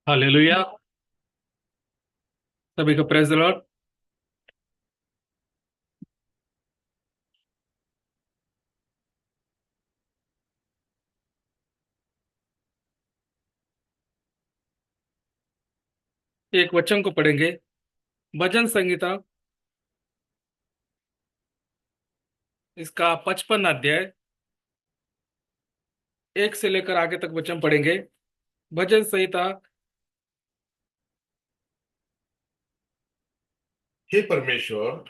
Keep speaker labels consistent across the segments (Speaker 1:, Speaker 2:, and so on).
Speaker 1: Hallelujah. सभी को praise the Lord. एक वचन को पढ़ेंगे। भजन संहिता, इसका 55 अध्याय, 1 से लेकर आगे तक वचन पढ़ेंगे। भजन संहिता।
Speaker 2: हे परमेश्वर,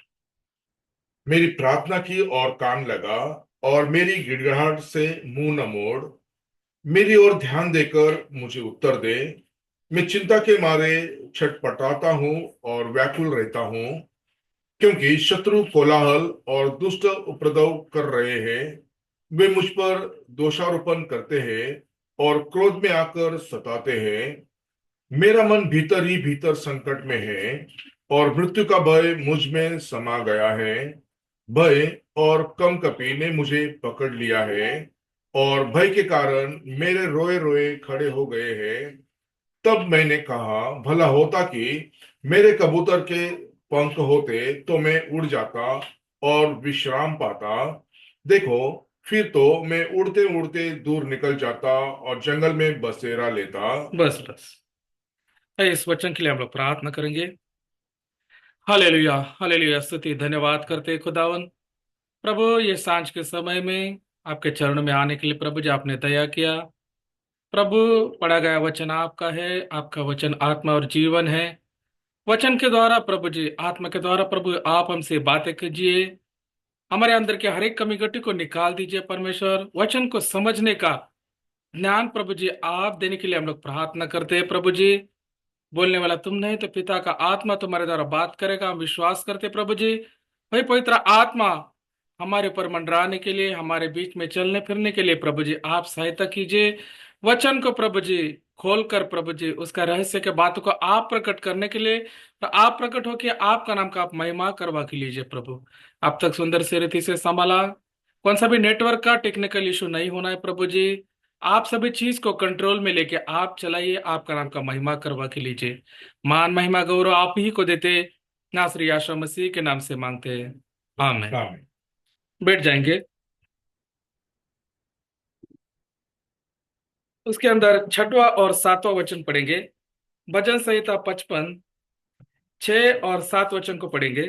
Speaker 2: मेरी प्रार्थना की और कान लगा और मेरी गिड़गिड़ाहट से मुंह न मोड़। मेरी ओर ध्यान देकर मुझे उत्तर दे। मैं चिंता के मारे छटपटाता हूँ और व्याकुल रहता हूँ, क्योंकि शत्रु कोलाहल और दुष्ट उपद्रव कर रहे हैं। वे मुझ पर दोषारोपण करते हैं और क्रोध में आकर सताते हैं। मेरा मन भीतर ही भीतर संकट में है और मृत्यु का भय मुझ में समा गया है। भय और कंपकपी ने मुझे पकड़ लिया है और भय के कारण मेरे रोए रोए खड़े हो गए हैं। तब मैंने कहा, भला होता कि मेरे कबूतर के पंख होते तो मैं उड़ जाता और विश्राम पाता। देखो, फिर तो मैं उड़ते उड़ते दूर निकल जाता और जंगल में बसेरा लेता।
Speaker 1: बस बस। इस वचन के लिए हम लोग प्रार्थना करेंगे। Hallelujah, hallelujah. स्तुति धन्यवाद करते हैं खुदावन। प्रभु, ये सांझ के समय में आपके चरण में आने के लिए प्रभु जी आपने दया किया। प्रभु, पढ़ा गया वचन आपका है। आपका वचन आत्मा और जीवन है। वचन के द्वारा प्रभु जी, आत्मा के द्वारा प्रभु आप हमसे बातें कीजिए। हमारे अंदर के हर एक कमी कटी को निकाल दीजिए परमेश्वर। वचन को समझने का ज्ञान प्रभु जी आप देने के लिए हम लोग प्रार्थना करते हैं प्रभु जी। बोलने वाला तुम नहीं तो पिता का आत्मा तुम्हारे द्वारा बात करेगा, हम विश्वास करते हैं प्रभु जी। वही पवित्र आत्मा हमारे ऊपर मंडराने के लिए, हमारे बीच में चलने फिरने के लिए प्रभु जी आप सहायता कीजिए। वचन को प्रभु जी खोल कर प्रभु जी उसका रहस्य के बातों को आप प्रकट करने के लिए, तो आप प्रकट होकर आपका नाम का आप महिमा करवा के लीजिए प्रभु। अब तक सुंदर से रीति से संभाला। कौन सा भी नेटवर्क का टेक्निकल इशू नहीं होना है प्रभु जी। आप सभी चीज को कंट्रोल में लेके आप चलाइए, आपका नाम का महिमा करवा के लीजिए। मान महिमा गौरव आप ही को देते, ना श्री आशा मसीह के नाम से मांगते हैं, आमेन।
Speaker 2: आमीन।
Speaker 1: बैठ जाएंगे। उसके अंदर छठवां और सातवां वचन पढ़ेंगे। भजन संहिता 55, 6 और 7 वचन को पढ़ेंगे।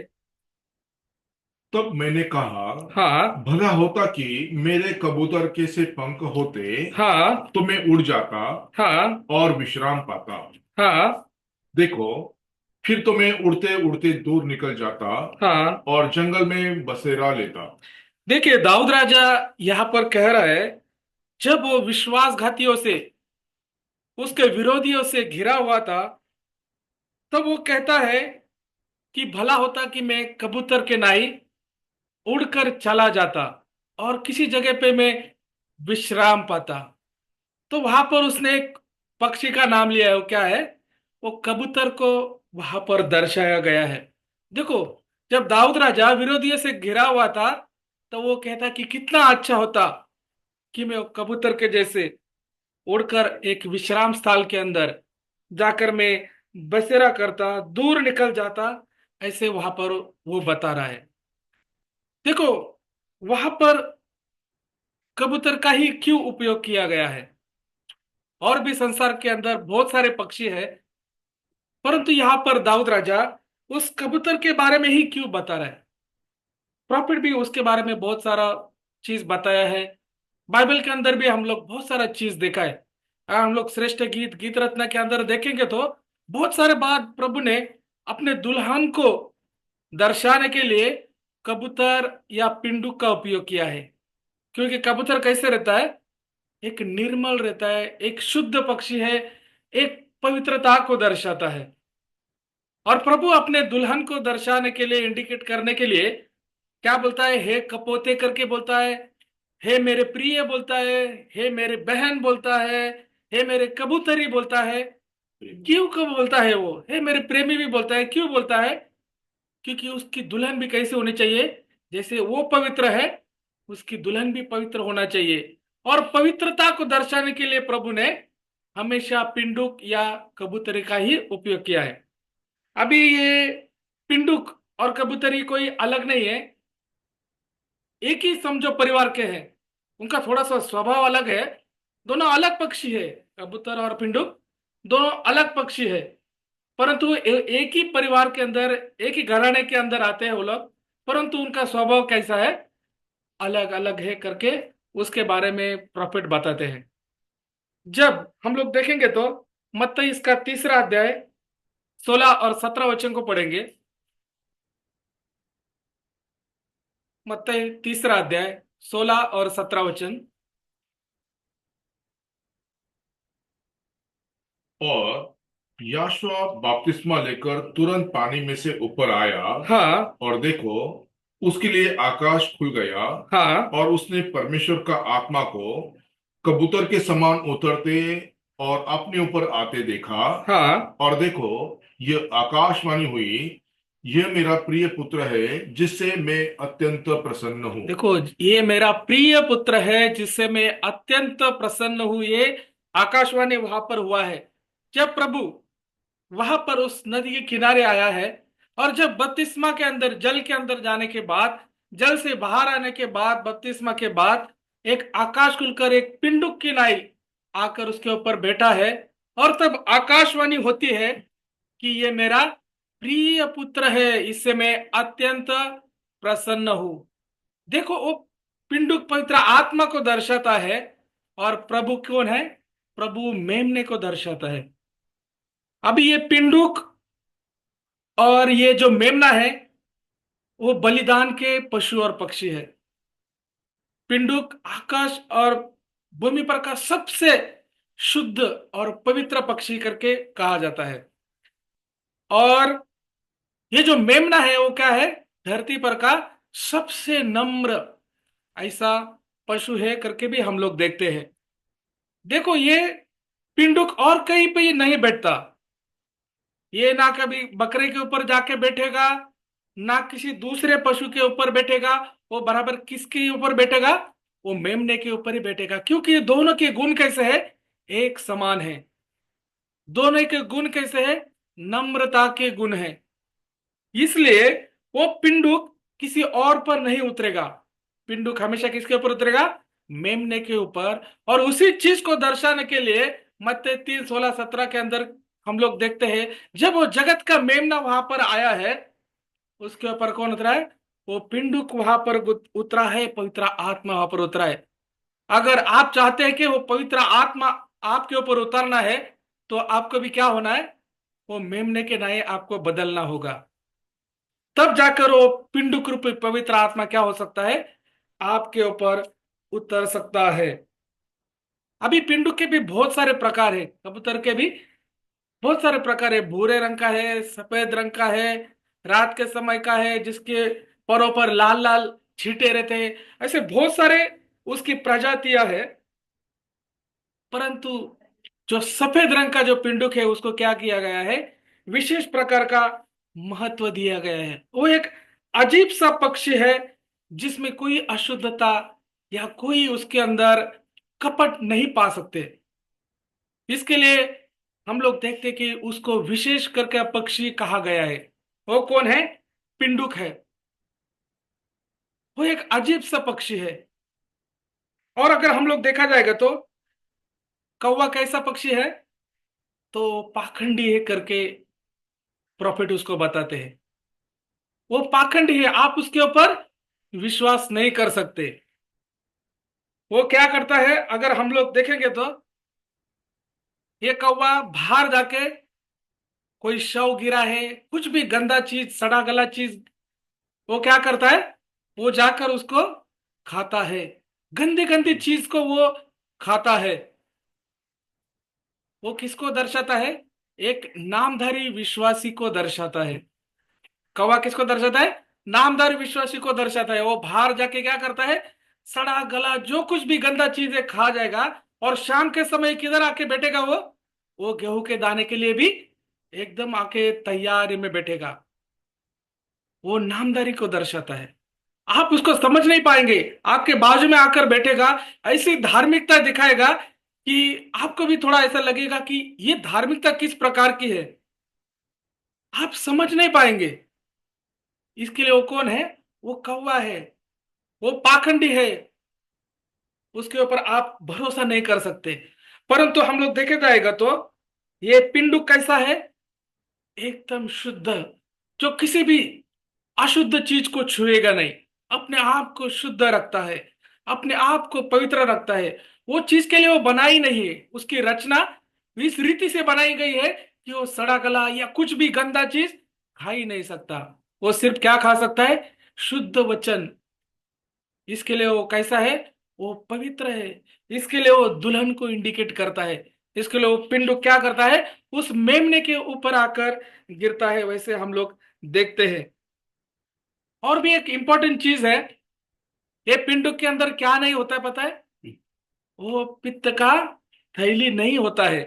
Speaker 2: तब मैंने कहा,
Speaker 1: हाँ,
Speaker 2: भला होता कि मेरे कबूतर के से पंख होते
Speaker 1: हाँ,
Speaker 2: तो मैं उड़ जाता
Speaker 1: हाँ,
Speaker 2: और विश्राम पाता।
Speaker 1: हाँ,
Speaker 2: देखो, फिर तो मैं उड़ते उड़ते दूर निकल जाता
Speaker 1: हाँ।
Speaker 2: और जंगल में बसेरा लेता।
Speaker 1: देखिए, दाऊद राजा यहाँ पर कह रहा है, जब वो विश्वासघातियों से, उसके विरोधियों से घिरा हुआ था, तब वो कहता है कि भला होता कि मैं कबूतर के नाई उड़कर चला जाता और किसी जगह पे मैं विश्राम पाता। तो वहां पर उसने एक पक्षी का नाम लिया है। वो क्या है? वो कबूतर को वहां पर दर्शाया गया है। देखो, जब दाऊद राजा विरोधियों से घिरा हुआ था, तो वो कहता कि कितना अच्छा होता कि मैं वो कबूतर के जैसे उड़कर एक विश्राम स्थल के अंदर जाकर मैं बसेरा करता, दूर निकल जाता। ऐसे वहां पर वो बता रहा है। देखो, वहां पर कबूतर का ही क्यों उपयोग किया गया है? और भी संसार के अंदर बहुत सारे पक्षी है, परंतु यहाँ पर दाऊद राजा उस कबूतर के बारे में ही क्यों बता रहा है? प्रॉफिट भी उसके बारे में बहुत सारा चीज बताया है। बाइबल के अंदर भी हम लोग बहुत सारा चीज देखा है। अगर हम लोग श्रेष्ठ गीत, गीत रत्न के अंदर देखेंगे तो बहुत सारे बात प्रभु ने अपने दुल्हन को दर्शाने के लिए कबूतर या पिंडुक का उपयोग किया है। क्योंकि कबूतर कैसे रहता है? एक निर्मल रहता है, एक शुद्ध पक्षी है, एक पवित्रता को दर्शाता है। और प्रभु अपने दुल्हन को दर्शाने के लिए, इंडिकेट करने के लिए क्या बोलता है? हे कपोते करके बोलता है, हे मेरे प्रिय बोलता है, हे मेरे बहन बोलता है, हे मेरे कबूतरी बोलता है। क्यों कब बोलता है? वो हे मेरे प्रेमी भी बोलता है। क्यों बोलता है? क्योंकि उसकी दुल्हन भी कैसे होनी चाहिए? जैसे वो पवित्र है, उसकी दुल्हन भी पवित्र होना चाहिए। और पवित्रता को दर्शाने के लिए प्रभु ने हमेशा पिंडुक या कबूतरी का ही उपयोग किया है। अभी ये पिंडुक और कबूतरी कोई अलग नहीं है, एक ही समझो परिवार के हैं। उनका थोड़ा सा स्वभाव अलग है। दोनों अलग पक्षी है, कबूतर और पिंडुक दोनों अलग पक्षी है। परंतु एक ही परिवार के अंदर, एक ही घराने के अंदर आते हैं वो लोग। परंतु उनका स्वभाव कैसा है, अलग अलग है करके उसके बारे में प्रॉफिट बताते हैं। जब हम लोग देखेंगे तो मत्ती इसका 3 अध्याय 16 और 17 वचन को पढ़ेंगे। मत्ती 3 अध्याय 16 और 17 वचन।
Speaker 2: और याशुआ बपतिस्मा लेकर तुरंत पानी में से ऊपर आया,
Speaker 1: हाँ
Speaker 2: और देखो, उसके लिए आकाश खुल गया,
Speaker 1: हाँ
Speaker 2: और उसने परमेश्वर का आत्मा को कबूतर के समान उतरते और अपने ऊपर आते देखा।
Speaker 1: हाँ।
Speaker 2: और देखो, ये आकाशवाणी हुई, यह मेरा प्रिय पुत्र है जिससे मैं अत्यंत प्रसन्न हूँ।
Speaker 1: देखो, ये मेरा प्रिय पुत्र है जिससे मैं अत्यंत प्रसन्न हूं, ये आकाशवाणी वहां पर हुआ है जब प्रभु वहां पर उस नदी के किनारे आया है। और जब बपतिस्मा के अंदर, जल के अंदर जाने के बाद, जल से बाहर आने के बाद, बपतिस्मा के बाद एक आकाश खुलकर एक पिंडुक की नाई आकर उसके ऊपर बैठा है। और तब आकाशवाणी होती है कि ये मेरा प्रिय पुत्र है, इससे मैं अत्यंत प्रसन्न हूं। देखो, वो पिंडुक पवित्र आत्मा को दर्शाता है। और प्रभु कौन है, प्रभु मेमने को दर्शाता है। अभी ये पिंडुक और ये जो मेमना है वो बलिदान के पशु और पक्षी है। पिंडुक आकाश और भूमि पर का सबसे शुद्ध और पवित्र पक्षी करके कहा जाता है। और ये जो मेमना है वो क्या है, धरती पर का सबसे नम्र ऐसा पशु है करके भी हम लोग देखते हैं। देखो, ये पिंडुक और कहीं पे ये नहीं बैठता। ये ना कभी बकरे के ऊपर जाके बैठेगा, ना किसी दूसरे पशु के ऊपर बैठेगा। वो बराबर किसके ऊपर बैठेगा, वो मेमने के ऊपर ही बैठेगा, क्योंकि ये दोनों के गुण कैसे है, एक समान है। दोनों के गुण कैसे है, नम्रता के गुण है। इसलिए वो पिंडुक किसी और पर नहीं उतरेगा। पिंडुक हमेशा किसके ऊपर उतरेगा, मेमने के ऊपर। और उसी चीज को दर्शाने के लिए मत्ती 3:16-17 के अंदर हम लोग देखते हैं, जब वो जगत का मेमना वहां पर आया है, उसके ऊपर कौन उतरा है, वो पिंडुक वहां पर उतरा है, पवित्र आत्मा वहां पर उतरा है। अगर आप चाहते हैं कि वो पवित्र आत्मा आपके ऊपर उतरना है, तो आपको भी क्या होना है, वो मेमने के नाए आपको बदलना होगा। तब जाकर वो पिंडुक रूपी पवित्र आत्मा क्या हो सकता है, आपके ऊपर उतर सकता है। अभी पिंडुक के भी बहुत सारे प्रकार है, कबूतर के भी बहुत सारे प्रकार है। भूरे रंग का है, सफेद रंग का है, रात के समय का है जिसके परों पर लाल लाल छींटे रहते हैं। ऐसे बहुत सारे उसकी प्रजातियां है। परंतु जो सफेद रंग का जो पिंडुक है उसको क्या किया गया है, विशेष प्रकार का महत्व दिया गया है। वो एक अजीब सा पक्षी है जिसमें कोई अशुद्धता या कोई उसके अंदर कपट नहीं पा सकते। इसके लिए हम लोग देखते कि उसको विशेष करके पक्षी कहा गया है। वो कौन है, पिंडुक है। वो एक अजीब सा पक्षी है। और अगर हम लोग देखा जाएगा तो कौवा कैसा पक्षी है, तो पाखंडी है करके प्रॉफिट उसको बताते हैं। वो पाखंडी है, आप उसके ऊपर विश्वास नहीं कर सकते। वो क्या करता है, अगर हम लोग देखेंगे तो ये कौवा बाहर जाके कोई शव गिरा है, कुछ भी गंदा चीज, सड़ा गला चीज, वो क्या करता है, वो जाकर उसको खाता है। गंदी गंदी चीज को वो खाता है। वो किसको दर्शाता है, एक नामधारी विश्वासी को दर्शाता है। कौवा किसको दर्शाता है, नामधारी विश्वासी को दर्शाता है। वो बाहर जाके क्या करता है, सड़ा गला जो कुछ भी गंदा चीजें खा जाएगा। और शाम के समय किधर आके बैठेगा, वो गेहूं के दाने के लिए भी एकदम आके तैयारी में बैठेगा। वो नामधारी को दर्शाता है। आप उसको समझ नहीं पाएंगे, आपके बाजू में आकर बैठेगा, ऐसी धार्मिकता दिखाएगा कि आपको भी थोड़ा ऐसा लगेगा कि ये धार्मिकता किस प्रकार की है, आप समझ नहीं पाएंगे। इसके लिए वो कौन है? वो कौवा है, वो पाखंडी है, उसके ऊपर आप भरोसा नहीं कर सकते। परंतु हम लोग देखे जाएगा तो ये पिंडुक कैसा है? एकदम शुद्ध, जो किसी भी अशुद्ध चीज को छुएगा नहीं, अपने आप को शुद्ध रखता है, अपने आप को पवित्र रखता है। वो चीज के लिए वो बनाई नहीं है, उसकी रचना इस रीति से बनाई गई है कि वो सड़ा गला या कुछ भी गंदा चीज खा ही नहीं सकता। वो सिर्फ क्या खा सकता है? शुद्ध वचन। इसके लिए वो कैसा है? वो पवित्र है। इसके लिए वो दुल्हन को इंडिकेट करता है। इसके लिए वो पिंड क्या करता है? उस मेमने के ऊपर आकर गिरता है। वैसे हम लोग देखते हैं। और भी एक इंपॉर्टेंट चीज है, ये पिंड के अंदर क्या नहीं होता है पता है? वो पित्त का थैली नहीं होता है,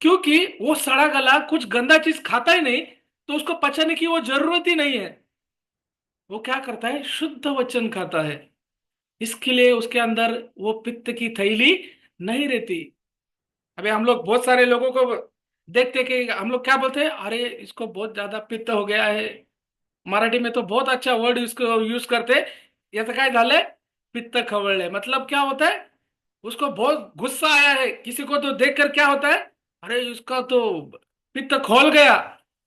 Speaker 1: क्योंकि वो सड़ा गला कुछ गंदा चीज खाता ही नहीं, तो उसको पचाने की वो जरूरत ही नहीं है। वो क्या करता है? शुद्ध वचन खाता है। इसके लिए उसके अंदर वो पित्त की थैली नहीं रहती। अभी हम लोग बहुत सारे लोगों को देखते कि हम लोग क्या बोलते हैं, अरे इसको बहुत ज्यादा पित्त हो गया है। मराठी में तो बहुत अच्छा वर्ड इसको यूज करते हैं, याचं काय झालंय? पित्त खवळलंय। मतलब क्या होता है? उसको बहुत गुस्सा आया है, किसी को तो देखकर क्या होता है, अरे इसका तो पित्त खोल गया।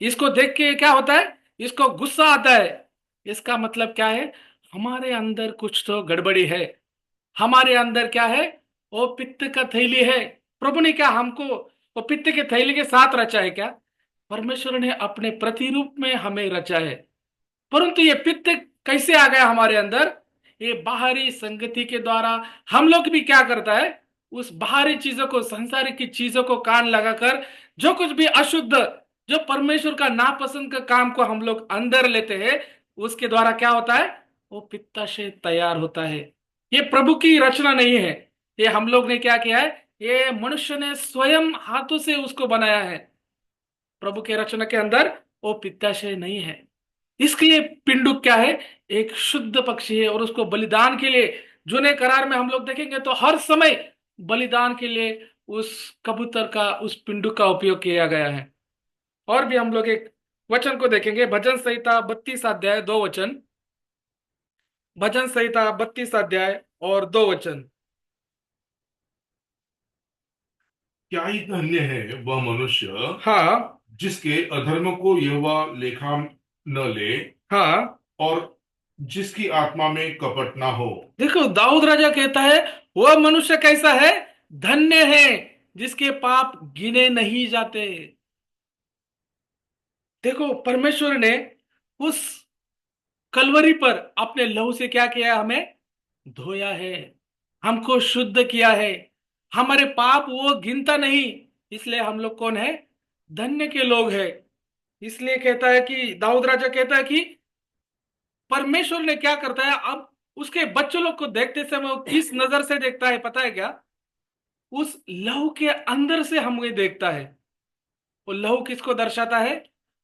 Speaker 1: इसको देख के क्या होता है? इसको गुस्सा आता है। इसका मतलब क्या है? हमारे अंदर कुछ तो गड़बड़ी है। हमारे अंदर क्या है? वो पित्त का थैली है। प्रभु ने क्या हमको वो पित्त के थैली के साथ रचा है क्या? परमेश्वर ने अपने प्रतिरूप में हमें रचा है। परंतु ये पित्त कैसे आ गया हमारे अंदर? ये बाहरी संगति के द्वारा। हम लोग भी क्या करता है? उस बाहरी चीजों को, संसारिक की चीजों को कान लगाकर जो कुछ भी अशुद्ध, जो परमेश्वर का नापसंद का काम को हम लोग अंदर लेते हैं, उसके द्वारा क्या होता है? वो पित्ताशय तैयार होता है। ये प्रभु की रचना नहीं है। ये हम लोग ने क्या किया है? ये मनुष्य ने स्वयं हाथों से उसको बनाया है। प्रभु के रचना के अंदर वो पित्ताशय नहीं है। इसके लिए पिंडुक क्या है? एक शुद्ध पक्षी है। और उसको बलिदान के लिए जूने करार में हम लोग देखेंगे तो हर समय बलिदान के लिए उस कबूतर का, उस पिंडुक का उपयोग किया गया है। और भी हम लोग एक वचन को देखेंगे, भजन संहिता 32 अध्याय 2 वचन। भजन संहिता 32 अध्याय और 2 वचन।
Speaker 2: क्या ही धन्य है वह मनुष्य
Speaker 1: हाँ।
Speaker 2: जिसके अधर्म को यहोवा लेखा न ले,
Speaker 1: हाँ।
Speaker 2: और जिसकी आत्मा में कपट ना हो।
Speaker 1: देखो दाऊद राजा कहता है, वह मनुष्य कैसा है? धन्य है, जिसके पाप गिने नहीं जाते। देखो परमेश्वर ने उस कलवरी पर अपने लहू से क्या किया? हमें धोया है, हमको शुद्ध किया है। हमारे पाप वो गिनता नहीं। इसलिए हम लोग कौन है? धन्य के लोग हैं। इसलिए कहता है कि दाऊद राजा कहता है कि परमेश्वर ने क्या करता है, अब उसके बच्चों लोग को देखते समय वो किस नजर से देखता है पता है क्या? उस लहू के अंदर से हमें देखता है। वो लहू किसको दर्शाता है?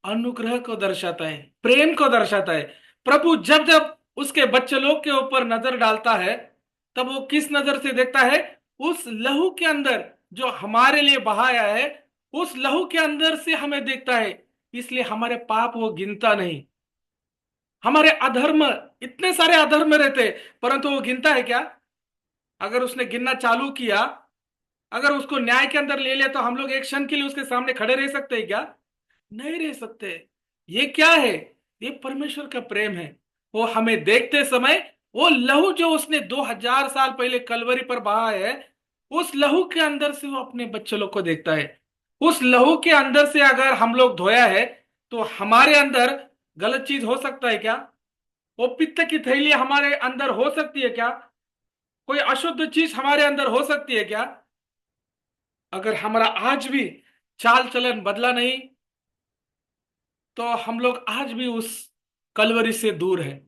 Speaker 1: अनुग्रह को दर्शाता है, प्रेम को दर्शाता है। प्रभु जब जब उसके बच्चे लोग के ऊपर नजर डालता है, तब वो किस नजर से देखता है? उस लहू के अंदर जो हमारे लिए बहाया है, उस लहू के अंदर से हमें देखता है। इसलिए हमारे पाप वो गिनता नहीं। हमारे अधर्म, इतने सारे अधर्म रहते, परंतु वो गिनता है क्या? अगर उसने गिनना चालू किया, अगर उसको न्याय के अंदर ले लिया, तो हम लोग एक क्षण के लिए उसके सामने खड़े रह सकते हैं क्या? नहीं रह सकते। ये क्या है? ये परमेश्वर का प्रेम है। वो हमें देखते समय वो लहू जो उसने 2000 साल पहले कलवरी पर बहा है, उस लहू के अंदर से वो अपने बच्चे लोग को देखता है। उस लहू के अंदर से अगर हम लोग धोया है, तो हमारे अंदर गलत चीज हो सकता है क्या? वो पित्त की थैली हमारे अंदर हो सकती है क्या? कोई अशुद्ध चीज हमारे अंदर हो सकती है क्या? अगर हमारा आज भी चाल चलन बदला नहीं, तो हम लोग आज भी उस कलवरी से दूर है।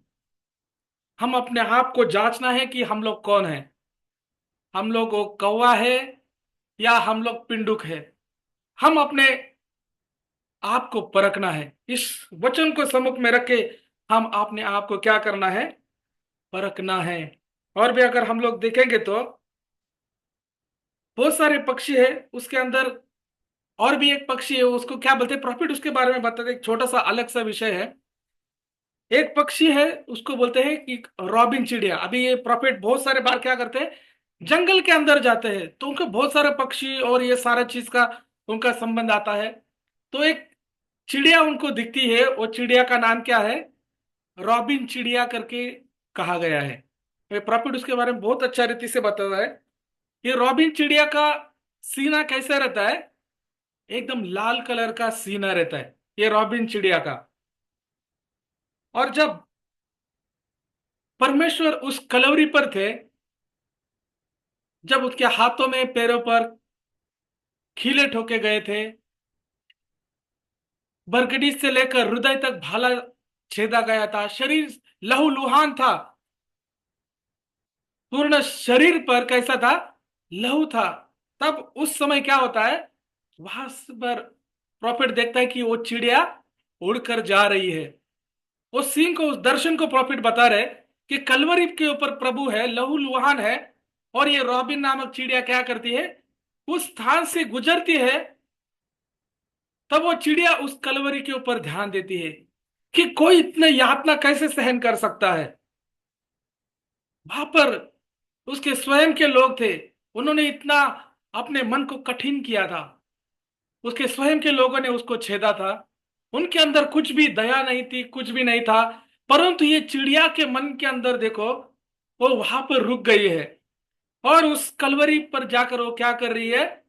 Speaker 1: हम अपने आप को जांचना है कि हम लोग कौन है। हम लोग वो कौवा है या हम लोग पिंडुक है? हम अपने आप को परखना है। इस वचन को सम्मुख में रख के हम अपने आप को क्या करना है? परखना है। और भी अगर हम लोग देखेंगे तो बहुत सारे पक्षी है उसके अंदर। और भी एक पक्षी है, उसको क्या बोलते हैं, प्रॉफिट उसके बारे में बताते हैं, एक छोटा सा अलग सा विषय है। एक पक्षी है उसको बोलते हैं कि रॉबिन चिड़िया। अभी ये प्रॉफिट बहुत सारे बार क्या करते हैं, जंगल के अंदर जाते हैं, तो उनको बहुत सारे पक्षी और ये सारा चीज का उनका संबंध आता है। तो एक चिड़िया उनको दिखती है, वो चिड़िया का नाम क्या है, रॉबिन चिड़िया करके कहा गया है। तो प्रॉफिट उसके बारे में बहुत अच्छा रीति से बताता है। ये रॉबिन चिड़िया का सीना कैसा रहता है, एकदम लाल कलर का सीना रहता है ये रॉबिन चिड़िया का। और जब परमेश्वर उस कलवरी पर थे, जब उसके हाथों में पैरों पर खीले ठोके गए थे, बरगडी से लेकर हृदय तक भाला छेदा गया था, शरीर लहूलुहान था, पूर्ण शरीर पर कैसा था, लहू था। तब उस समय क्या होता है, वहां पर प्रॉफिट देखता है कि वो चिड़िया उड़कर जा रही है। उस सीन को, उस दर्शन को प्रॉफिट बता रहे कि कलवरी के ऊपर प्रभु है, लहू लुहान है, और ये रॉबिन नामक चिड़िया क्या करती है, उस स्थान से गुजरती है। तब वो चिड़िया उस कलवरी के ऊपर ध्यान देती है कि कोई इतने यातना कैसे सहन कर सकता है। वहां पर उसके स्वयं के लोग थे, उन्होंने इतना अपने मन को कठिन किया था, उसके स्वयं के लोगों ने उसको छेदा था, उनके अंदर कुछ भी दया नहीं थी, कुछ भी नहीं था। परंतु ये चिड़िया के मन के अंदर देखो, वो वहां पर रुक गई है, और उस कलवरी पर जाकर वो क्या कर रही है,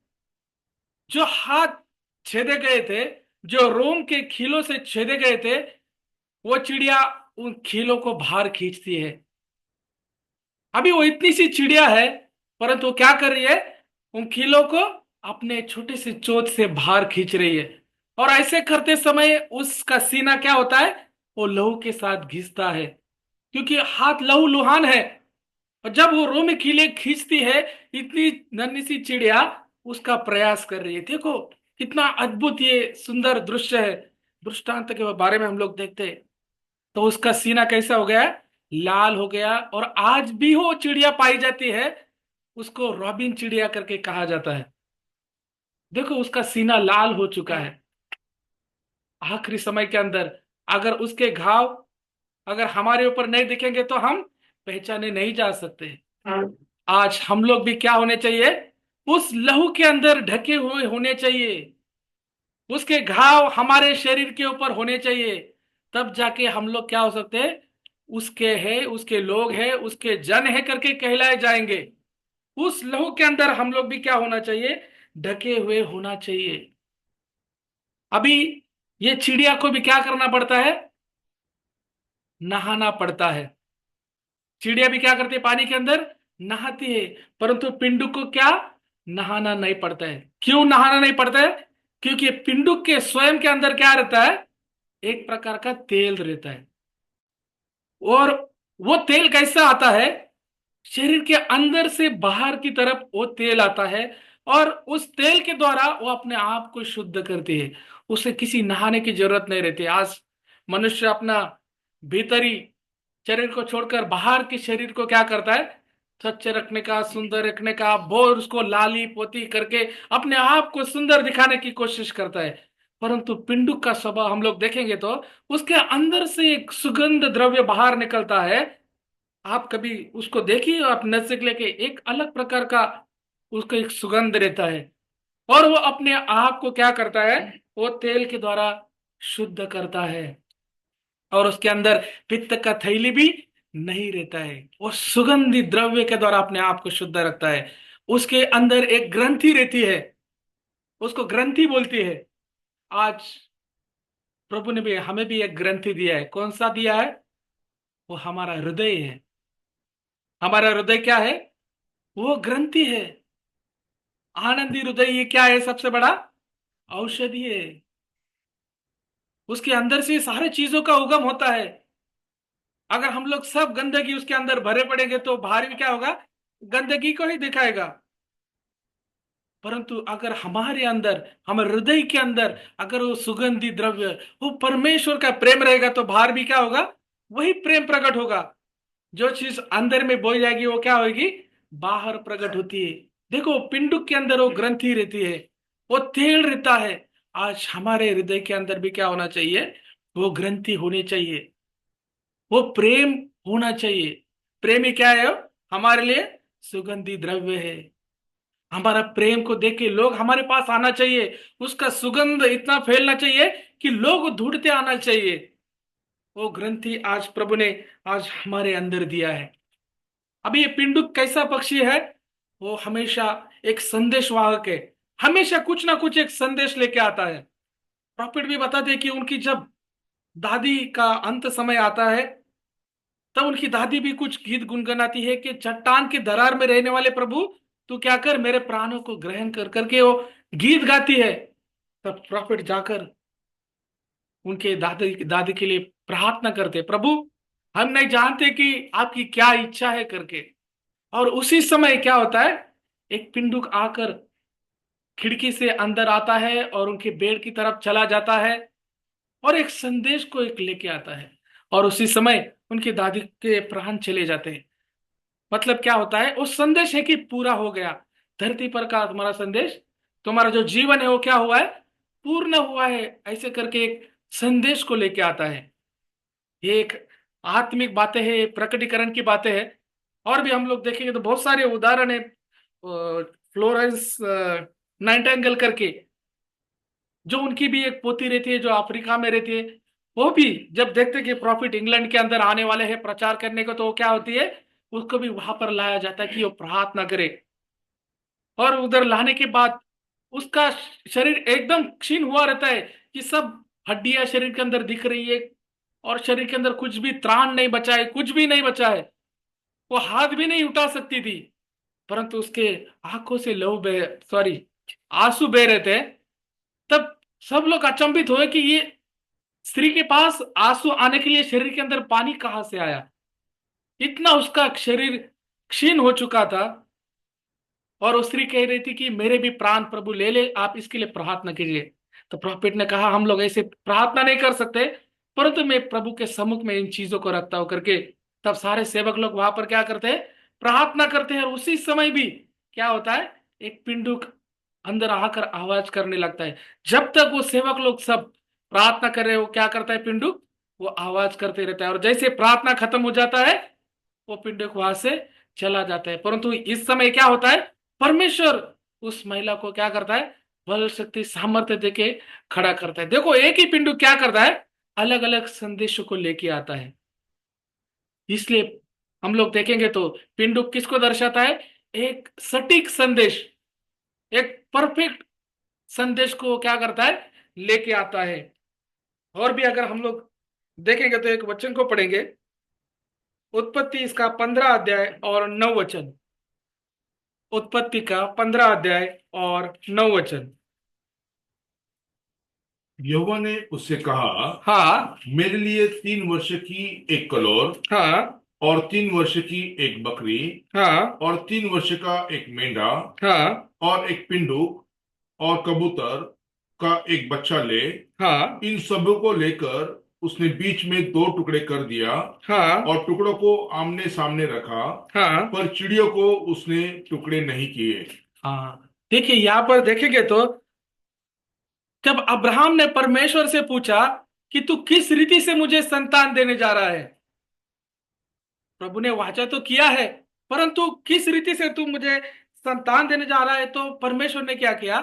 Speaker 1: जो हाथ छेदे गए थे, जो रोम के खीलों से छेदे गए थे, वो चिड़िया उन खीलों को बाहर खींचती है। अभी वो इतनी सी चिड़िया है, परंतु वो क्या कर रही है, उन खीलों को अपने छोटे से चोंच से बाहर खींच रही है। और ऐसे करते समय उसका सीना क्या होता है, वो लहू के साथ घिसता है, क्योंकि हाथ लहू लुहान है। और जब वो रो में खीले खींचती है, इतनी नन्ही सी चिड़िया उसका प्रयास कर रही है। देखो कितना अद्भुत ये सुंदर दृश्य है। दृष्टांत के बारे में हम लोग देखते हैं, तो उसका सीना कैसा हो गया, लाल हो गया। और आज भी वो चिड़िया पाई जाती है, उसको रॉबिन चिड़िया करके कहा जाता है। देखो उसका सीना लाल हो चुका है। आखिरी समय के अंदर अगर उसके घाव अगर हमारे ऊपर नहीं दिखेंगे तो हम पहचाने नहीं जा सकते। आज हम लोग भी क्या होने चाहिए, उस लहू के अंदर ढके हुए होने चाहिए, उसके घाव हमारे शरीर के ऊपर होने चाहिए। तब जाके हम लोग क्या हो सकते हैं, उसके है, उसके लोग हैं, उसके जन है करके कहलाए जाएंगे। उस लहू के अंदर हम लोग भी क्या होना चाहिए, ढके हुए होना चाहिए। अभी ये चिड़िया को भी क्या करना पड़ता है, नहाना पड़ता है। चिड़िया भी क्या करती है, पानी के अंदर नहाती है। परंतु पिंडुक को क्या, नहाना नहीं पड़ता है। क्यों नहाना नहीं पड़ता है, क्योंकि पिंडुक के स्वयं के अंदर क्या रहता है, एक प्रकार का तेल रहता है। और वो तेल कैसा आता है, शरीर के अंदर से बाहर की तरफ वो तेल आता है, और उस तेल के द्वारा वो अपने आप को शुद्ध करती है। उसे किसी नहाने की जरूरत नहीं रहती। आज मनुष्य अपना भीतरी शरीर को छोड़कर बाहर के शरीर को क्या करता है, स्वच्छ रखने का, सुंदर रखने का, बहुत उसको लाली पोती करके अपने आप को सुंदर दिखाने की कोशिश करता है। परंतु पिंडुक का स्वभाव हम लोग देखेंगे तो उसके अंदर से एक सुगंध द्रव्य बाहर निकलता है। आप कभी उसको देखिए, आप नजदीक लेके, एक अलग प्रकार का उसका एक सुगंध रहता है। और वो अपने आप को क्या करता है, वो तेल के द्वारा शुद्ध करता है। और उसके अंदर पित्त का थैली भी नहीं रहता है, वो सुगंधित द्रव्य के द्वारा अपने आप को शुद्ध रखता है। उसके अंदर एक ग्रंथि रहती है, उसको ग्रंथि बोलती है। आज प्रभु ने भी हमें भी एक ग्रंथि दिया है। कौन सा दिया है, वो हमारा हृदय है। हमारा हृदय क्या है, वो ग्रंथि है। आनंदी हृदय ये क्या है, सबसे बड़ा औषधि है। उसके अंदर से सारे चीजों का उगम होता है। अगर हम लोग सब गंदगी उसके अंदर भरे पड़ेंगे तो बाहर भी क्या होगा, गंदगी को ही दिखाएगा। परंतु अगर हमारे अंदर, हमारे हृदय के अंदर अगर वो सुगंधी द्रव्य, वो परमेश्वर का प्रेम रहेगा, तो बाहर भी क्या होगा, वही प्रेम प्रकट होगा। जो चीज अंदर में बोई जाएगी वो क्या होगी, बाहर प्रकट होती है। देखो पिंडुक के अंदर वो ग्रंथि रहती है, वो तेल रहता है। आज हमारे हृदय के अंदर भी क्या होना चाहिए? वो ग्रंथि होनी चाहिए, वो प्रेम होना चाहिए। प्रेमी क्या है? हमारे लिए सुगंधी द्रव्य है। हमारा प्रेम को देख के लोग हमारे पास आना चाहिए, उसका सुगंध इतना फैलना चाहिए कि लोग ढूंढते आना चाहिए। वो ग्रंथि आज प्रभु ने आज हमारे अंदर दिया है। अभी ये पिंडुक कैसा पक्षी है? वो हमेशा एक संदेशवाहक है, हमेशा कुछ ना कुछ एक संदेश लेके आता है। प्रॉफिट भी बताते हैं कि उनकी जब दादी का अंत समय आता है, तब उनकी दादी भी कुछ गीत गुनगुनाती है कि चट्टान की दरार में रहने वाले प्रभु, तू क्या कर, मेरे प्राणों को ग्रहण कर, करके वो गीत गाती है। तब प्रॉफिट जाकर उनके दादी दादी के लिए प्रार्थना करते, प्रभु हम नहीं जानते कि आपकी क्या इच्छा है करके। और उसी समय क्या होता है, एक पिंडुक आकर खिड़की से अंदर आता है और उनके बेड की तरफ चला जाता है और एक संदेश को एक लेके आता है। और उसी समय उनकी दादी के प्राण चले जाते हैं। मतलब क्या होता है, उस संदेश है कि पूरा हो गया। धरती पर का तुम्हारा संदेश, तुम्हारा जो जीवन है वो क्या हुआ है, पूर्ण हुआ है, ऐसे करके एक संदेश को लेके आता है। ये एक आत्मिक बातें हैं, प्रकटीकरण की बातें हैं। और भी हम लोग देखेंगे तो बहुत सारे उदाहरण है। फ्लोरेंस नाइटिंगेल करके, जो उनकी भी एक पोती रहती है, जो अफ्रीका में रहती है, वो भी जब देखते कि प्रॉफिट इंग्लैंड के अंदर आने वाले हैं प्रचार करने को, तो वो क्या होती है, उसको भी वहां पर लाया जाता है कि वो प्रार्थना करे। और उधर लाने के बाद उसका शरीर एकदम क्षीण हुआ रहता है कि सब हड्डियां शरीर के अंदर दिख रही है, और शरीर के अंदर कुछ भी त्राण नहीं बचा है, कुछ भी नहीं बचा है। वो हाथ भी नहीं उठा सकती थी। परंतु उसके आंखों से लहू बह सॉरी आंसू बह रहे थे। तब सब लोग अचंभित हुए कि ये स्त्री के पास आंसू आने के लिए शरीर के अंदर पानी कहां से आया। इतना उसका शरीर क्षीण हो चुका था। और वो स्त्री कह रही थी कि मेरे भी प्राण प्रभु ले ले, आप इसके लिए प्रार्थना कीजिए। तो प्रॉफिट ने कहा हम लोग ऐसे प्रार्थना नहीं कर सकते, परंतु मैं प्रभु के सम्मुख में इन चीजों को रखता हूं करके। तब सारे सेवक लोग वहां पर क्या करते हैं, प्रार्थना करते हैं। और उसी समय भी क्या होता है, एक पिंडुक अंदर आकर आवाज करने लगता है। जब तक वो सेवक लोग सब प्रार्थना कर रहे हो, क्या करता है पिंडुक, वो आवाज करते रहता है। और जैसे प्रार्थना खत्म हो जाता है, वो पिंडुक वहां से चला जाता है। परंतु इस समय क्या होता है, परमेश्वर उस महिला को क्या करता है, बल शक्ति सामर्थ्य देके खड़ा करता है। देखो एक ही पिंडुक क्या करता है, अलग अलग संदेशों को लेके आता है। इसलिए हम लोग देखेंगे तो पिंडुक किसको दर्शाता है, एक सटीक संदेश, एक परफेक्ट संदेश को क्या करता है, लेके आता है। और भी अगर हम लोग देखेंगे तो एक वचन को पढ़ेंगे, उत्पत्ति इसका 15 अध्याय और 9 वचन। उत्पत्ति का 15 अध्याय और 9 वचन।
Speaker 2: यहोवा ने उससे कहा,
Speaker 1: हाँ
Speaker 2: मेरे लिए 3 वर्ष की एक कलोर
Speaker 1: हाँ
Speaker 2: और 3 वर्ष की एक बकरी
Speaker 1: हाँ
Speaker 2: और 3 वर्ष का एक मेंढा
Speaker 1: हाँ
Speaker 2: और एक पिंडुक और कबूतर का एक बच्चा ले।
Speaker 1: हाँ
Speaker 2: इन सबों को लेकर उसने बीच में 2 टुकड़े कर दिया
Speaker 1: हाँ
Speaker 2: और टुकड़ों को आमने सामने रखा,
Speaker 1: हाँ
Speaker 2: पर चिड़ियों को उसने टुकड़े नहीं किए।
Speaker 1: हाँ। देखिए यहां पर देखेंगे तो जब अब्राहम ने परमेश्वर से पूछा कि तू किस रीति से मुझे संतान देने जा रहा है, प्रभु ने वाचा तो किया है, परंतु किस रीति से तू मुझे संतान देने जा रहा है, तो परमेश्वर ने क्या किया,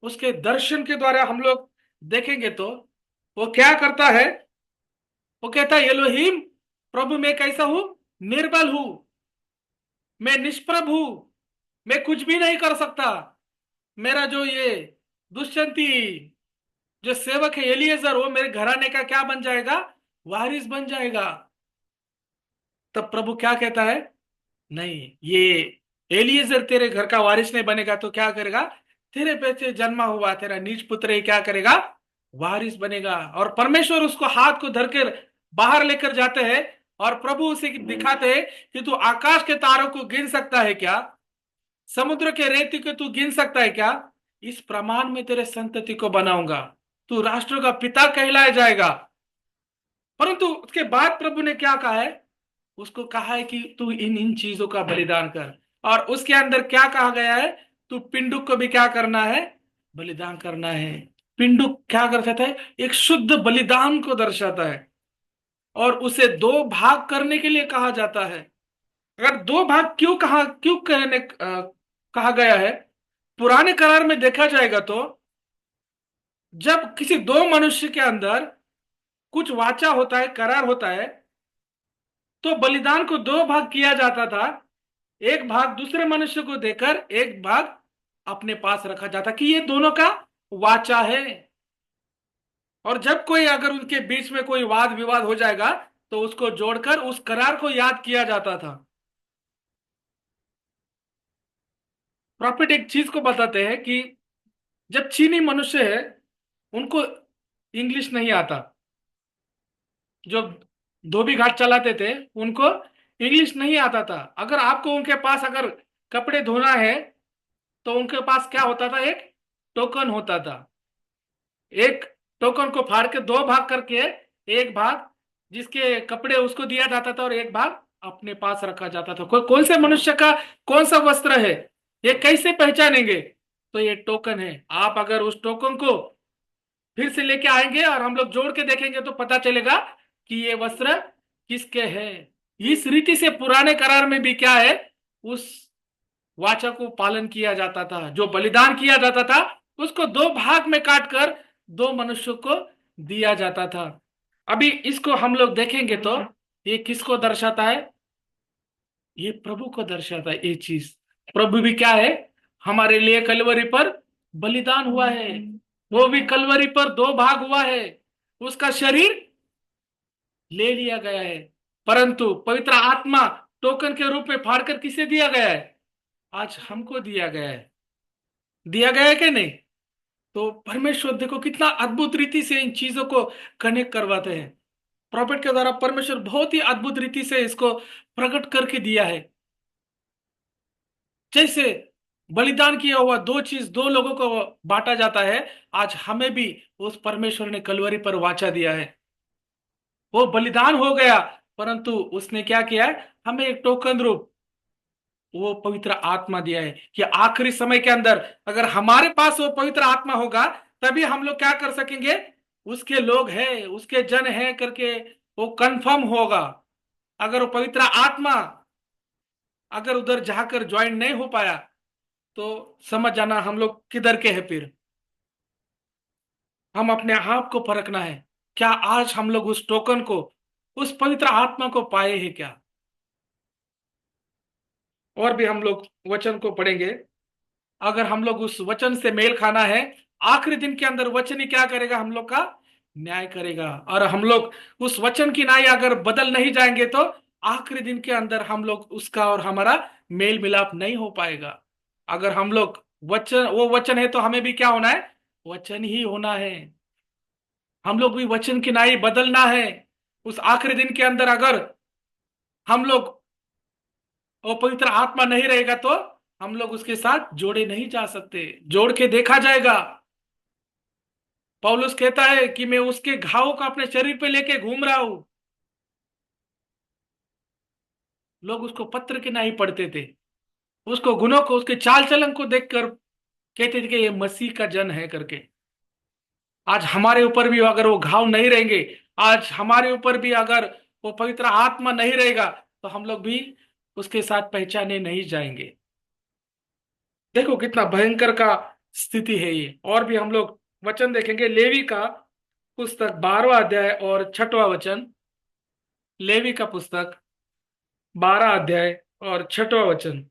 Speaker 1: उसके दर्शन के द्वारा हम लोग देखेंगे तो वो क्या करता है, वो कहता है एलोहीम, प्रभु मैं कैसा हूं, निर्बल हूं, मैं निष्प्रभ हूं, मैं कुछ भी नहीं कर सकता। मेरा जो ये दुष्यंती जो सेवक है एलिएजर, वो मेरे घराने का क्या बन जाएगा, वारिस बन जाएगा। तब प्रभु क्या कहता है, नहीं, ये एलिएजर तेरे घर का वारिस नहीं बनेगा, तो क्या करेगा, तेरे पेट जन्मा हुआ तेरा निज पुत्र ही क्या करेगा, वारिस बनेगा। और परमेश्वर उसको हाथ को धरकर बाहर लेकर जाते हैं, और प्रभु उसे दिखाते हैं कि तू आकाश के तारों को गिन सकता है क्या, समुद्र के रेती को तू गिन सकता है क्या, इस प्रमाण में तेरे संतति को बनाऊंगा, तू राष्ट्रों का पिता कहलाया जाएगा। परंतु उसके बाद प्रभु ने क्या कहा है, उसको कहा है कि तू इन इन चीजों का बलिदान कर। और उसके अंदर क्या कहा गया है, तू पिंडुक को भी क्या करना है, बलिदान करना है। पिंडुक क्या दर्शाता है, एक शुद्ध बलिदान को दर्शाता है। और उसे दो भाग करने के लिए कहा जाता है। अगर दो भाग क्यों कहा गया है, पुराने करार में देखा जाएगा तो जब किसी दो मनुष्य के अंदर कुछ वाचा होता है, करार होता है, तो बलिदान को दो भाग किया जाता था। एक भाग दूसरे मनुष्य को देकर एक भाग अपने पास रखा जाता कि ये दोनों का वाचा है। और जब कोई अगर उनके बीच में कोई वाद विवाद हो जाएगा तो उसको जोड़कर उस करार को याद किया जाता था। प्रॉफिट एक चीज को बताते हैं कि जब चीनी मनुष्य है, उनको इंग्लिश नहीं आता, जो धोबी घाट चलाते थे उनको इंग्लिश नहीं आता था। अगर आपको उनके पास अगर कपड़े धोना है तो उनके पास क्या होता था, एक टोकन होता था। एक टोकन को फाड़ के दो भाग करके एक भाग जिसके कपड़े उसको दिया जाता था और एक भाग अपने पास रखा जाता था। कौन से मनुष्य का कौन सा वस्त्र है, ये कैसे पहचानेंगे, तो ये टोकन है। आप अगर उस टोकन को फिर से लेके आएंगे और हम लोग जोड़ के देखेंगे तो पता चलेगा कि ये वस्त्र किसके हैं। इस रीति से पुराने करार में भी क्या है, उस वाचा को पालन किया जाता था। जो बलिदान किया जाता था उसको दो भाग में काटकर दो मनुष्यों को दिया जाता था। अभी इसको हम लोग देखेंगे तो ये किसको दर्शाता है, ये प्रभु को दर्शाता है। ये चीज प्रभु भी क्या है, हमारे लिए कलवरी पर बलिदान हुआ है। वो भी कलवरी पर दो भाग हुआ है, उसका शरीर ले लिया गया है। परंतु पवित्र आत्मा टोकन के रूप में फाड़कर किसे दिया गया है, आज हमको दिया गया है। दिया गया है कि नहीं। तो परमेश्वर देखो कितना अद्भुत रीति से इन चीजों को कनेक्ट करवाते हैं। प्रॉफिट के द्वारा परमेश्वर बहुत ही अद्भुत रीति से इसको प्रकट करके दिया है। जैसे बलिदान किया हुआ दो चीज दो लोगों को बांटा जाता है, आज हमें भी उस परमेश्वर ने कलवरी पर वाचा दिया है। वो बलिदान हो गया, परंतु उसने क्या किया है, हमें एक टोकन रूप वो पवित्र आत्मा दिया है कि आखिरी समय के अंदर अगर हमारे पास वो पवित्र आत्मा होगा तभी हम लोग क्या कर सकेंगे, उसके लोग हैं, उसके जन हैं करके वो कंफर्म होगा। अगर वो पवित्र आत्मा अगर उधर जाकर ज्वाइन नहीं हो पाया तो समझ जाना हम लोग किधर के हैं। फिर हम अपने आप को परखना है, क्या आज हम लोग उस टोकन को, उस पवित्र आत्मा को पाए हैं क्या। और भी हम लोग वचन को पढ़ेंगे। अगर हम लोग उस वचन से मेल खाना है, आखिरी दिन के अंदर वचन ही क्या करेगा, हम लोग का न्याय करेगा। और हम लोग उस वचन की न्याय अगर बदल नहीं जाएंगे तो आखिरी दिन के अंदर हम लोग उसका और हमारा मेल मिलाप नहीं हो पाएगा। अगर हम लोग वचन, वो वचन है तो हमें भी क्या होना है, वचन ही होना है। हम लोग भी वचन की न्याय बदलना है। उस आखिरी दिन के अंदर अगर हम लोग वो पवित्र आत्मा नहीं रहेगा तो हम लोग उसके साथ जोड़े नहीं जा सकते, जोड़ के देखा जाएगा। पौलुस कहता है कि मैं उसके घाव को अपने शरीर पे लेके घूम रहा हूं। लोग उसको पत्र के नहीं पढ़ते थे, उसको गुनों को, उसके चाल चलन को देखकर कहते थे कि ये मसीह का जन है करके। आज हमारे ऊपर भी अगर वो घाव नहीं रहेंगे, आज हमारे ऊपर भी अगर वो पवित्र आत्मा नहीं रहेगा तो हम लोग भी उसके साथ पहचाने नहीं जाएंगे। देखो कितना भयंकर का स्थिति है ये। और भी हम लोग वचन देखेंगे, लेवी का पुस्तक 12वां अध्याय और 6वां वचन। लेवी का पुस्तक 12 अध्याय और 6वां वचन।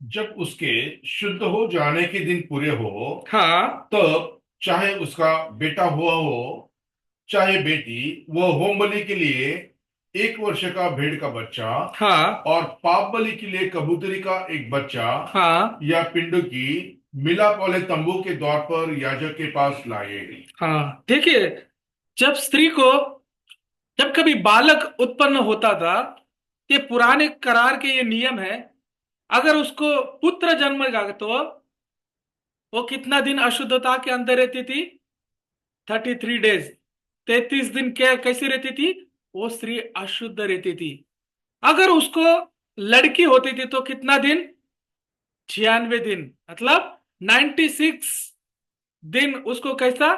Speaker 2: जब उसके शुद्ध हो जाने के दिन पूरे हो,
Speaker 1: हाँ
Speaker 2: तब चाहे उसका बेटा हुआ हो चाहे बेटी, वह होम बलि के लिए 1 वर्ष का भेड़ का बच्चा
Speaker 1: हाँ
Speaker 2: और पाप बलि के लिए कबूतरी का एक बच्चा
Speaker 1: हाँ
Speaker 2: या पिंड की मिलाप वाले तंबू के द्वार पर याजक के पास लाए।
Speaker 1: हाँ। देखिए, जब स्त्री को, जब कभी बालक उत्पन्न होता था, ये पुराने करार के ये नियम है। अगर उसको पुत्र जन्मेगा तो वो कितना दिन अशुद्धता के अंदर रहती थी, 33 डेज, 33 दिन क्या कैसी रहती थी, वो स्त्री अशुद्ध रहती थी। अगर उसको लड़की होती थी तो कितना दिन, 96 दिन, मतलब 96 दिन उसको कैसा,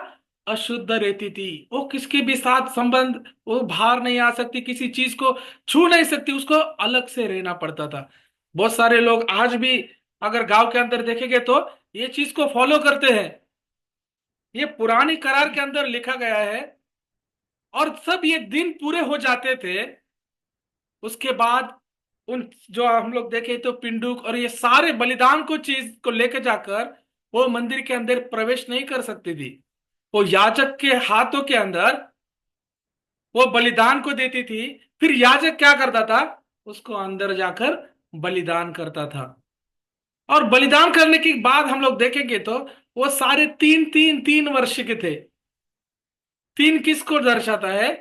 Speaker 1: अशुद्ध रहती थी। वो किसके भी साथ संबंध, वो बाहर नहीं आ सकती, किसी चीज को छू नहीं सकती, उसको अलग से रहना पड़ता था। बहुत सारे लोग आज भी अगर गांव के अंदर देखेंगे तो ये चीज को फॉलो करते हैं। ये पुरानी करार के अंदर लिखा गया है। और सब ये दिन पूरे हो जाते थे, उसके बाद उन, जो हम लोग देखे तो पिंडुक और ये सारे बलिदान को चीज को लेकर जाकर वो मंदिर के अंदर प्रवेश नहीं कर सकती थी। वो याजक के हाथों के अंदर वो बलिदान को देती थी। फिर याजक क्या करता था, उसको अंदर जाकर बलिदान करता था। और बलिदान करने के बाद हम लोग देखेंगे तो वो सारे तीन तीन 3 वर्ष के थे। तीन किसको दर्शाता है,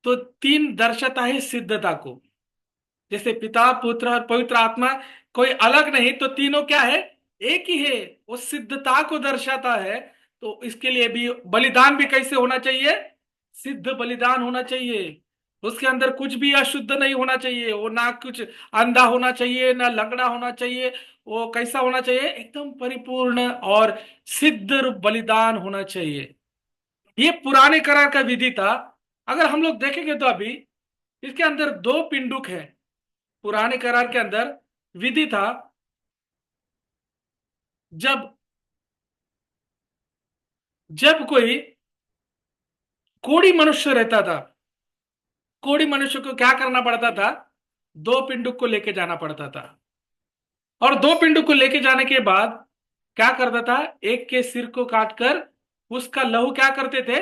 Speaker 1: तो तीन दर्शाता है सिद्धता को। जैसे पिता पुत्र और पवित्र आत्मा कोई अलग नहीं, तो तीनों क्या है, एक ही है। वो सिद्धता को दर्शाता है। तो इसके लिए भी बलिदान भी कैसे होना चाहिए, सिद्ध बलिदान होना चाहिए। उसके अंदर कुछ भी अशुद्ध नहीं होना चाहिए। वो ना कुछ अंधा होना चाहिए, ना लंगड़ा होना चाहिए। वो कैसा होना चाहिए, एकदम परिपूर्ण और सिद्ध बलिदान होना चाहिए। ये पुराने करार का विधि था। अगर हम लोग देखेंगे तो अभी इसके अंदर दो पिंडुक है। पुराने करार के अंदर विधि था, जब जब कोई कोढ़ी मनुष्य रहता था, कोढ़ी मनुष्य को क्या करना पड़ता था, दो पिंडुक को लेके जाना पड़ता था। और दो पिंडुक को लेके जाने के बाद क्या करता था, एक के सिर को काटकर उसका लहू क्या करते थे,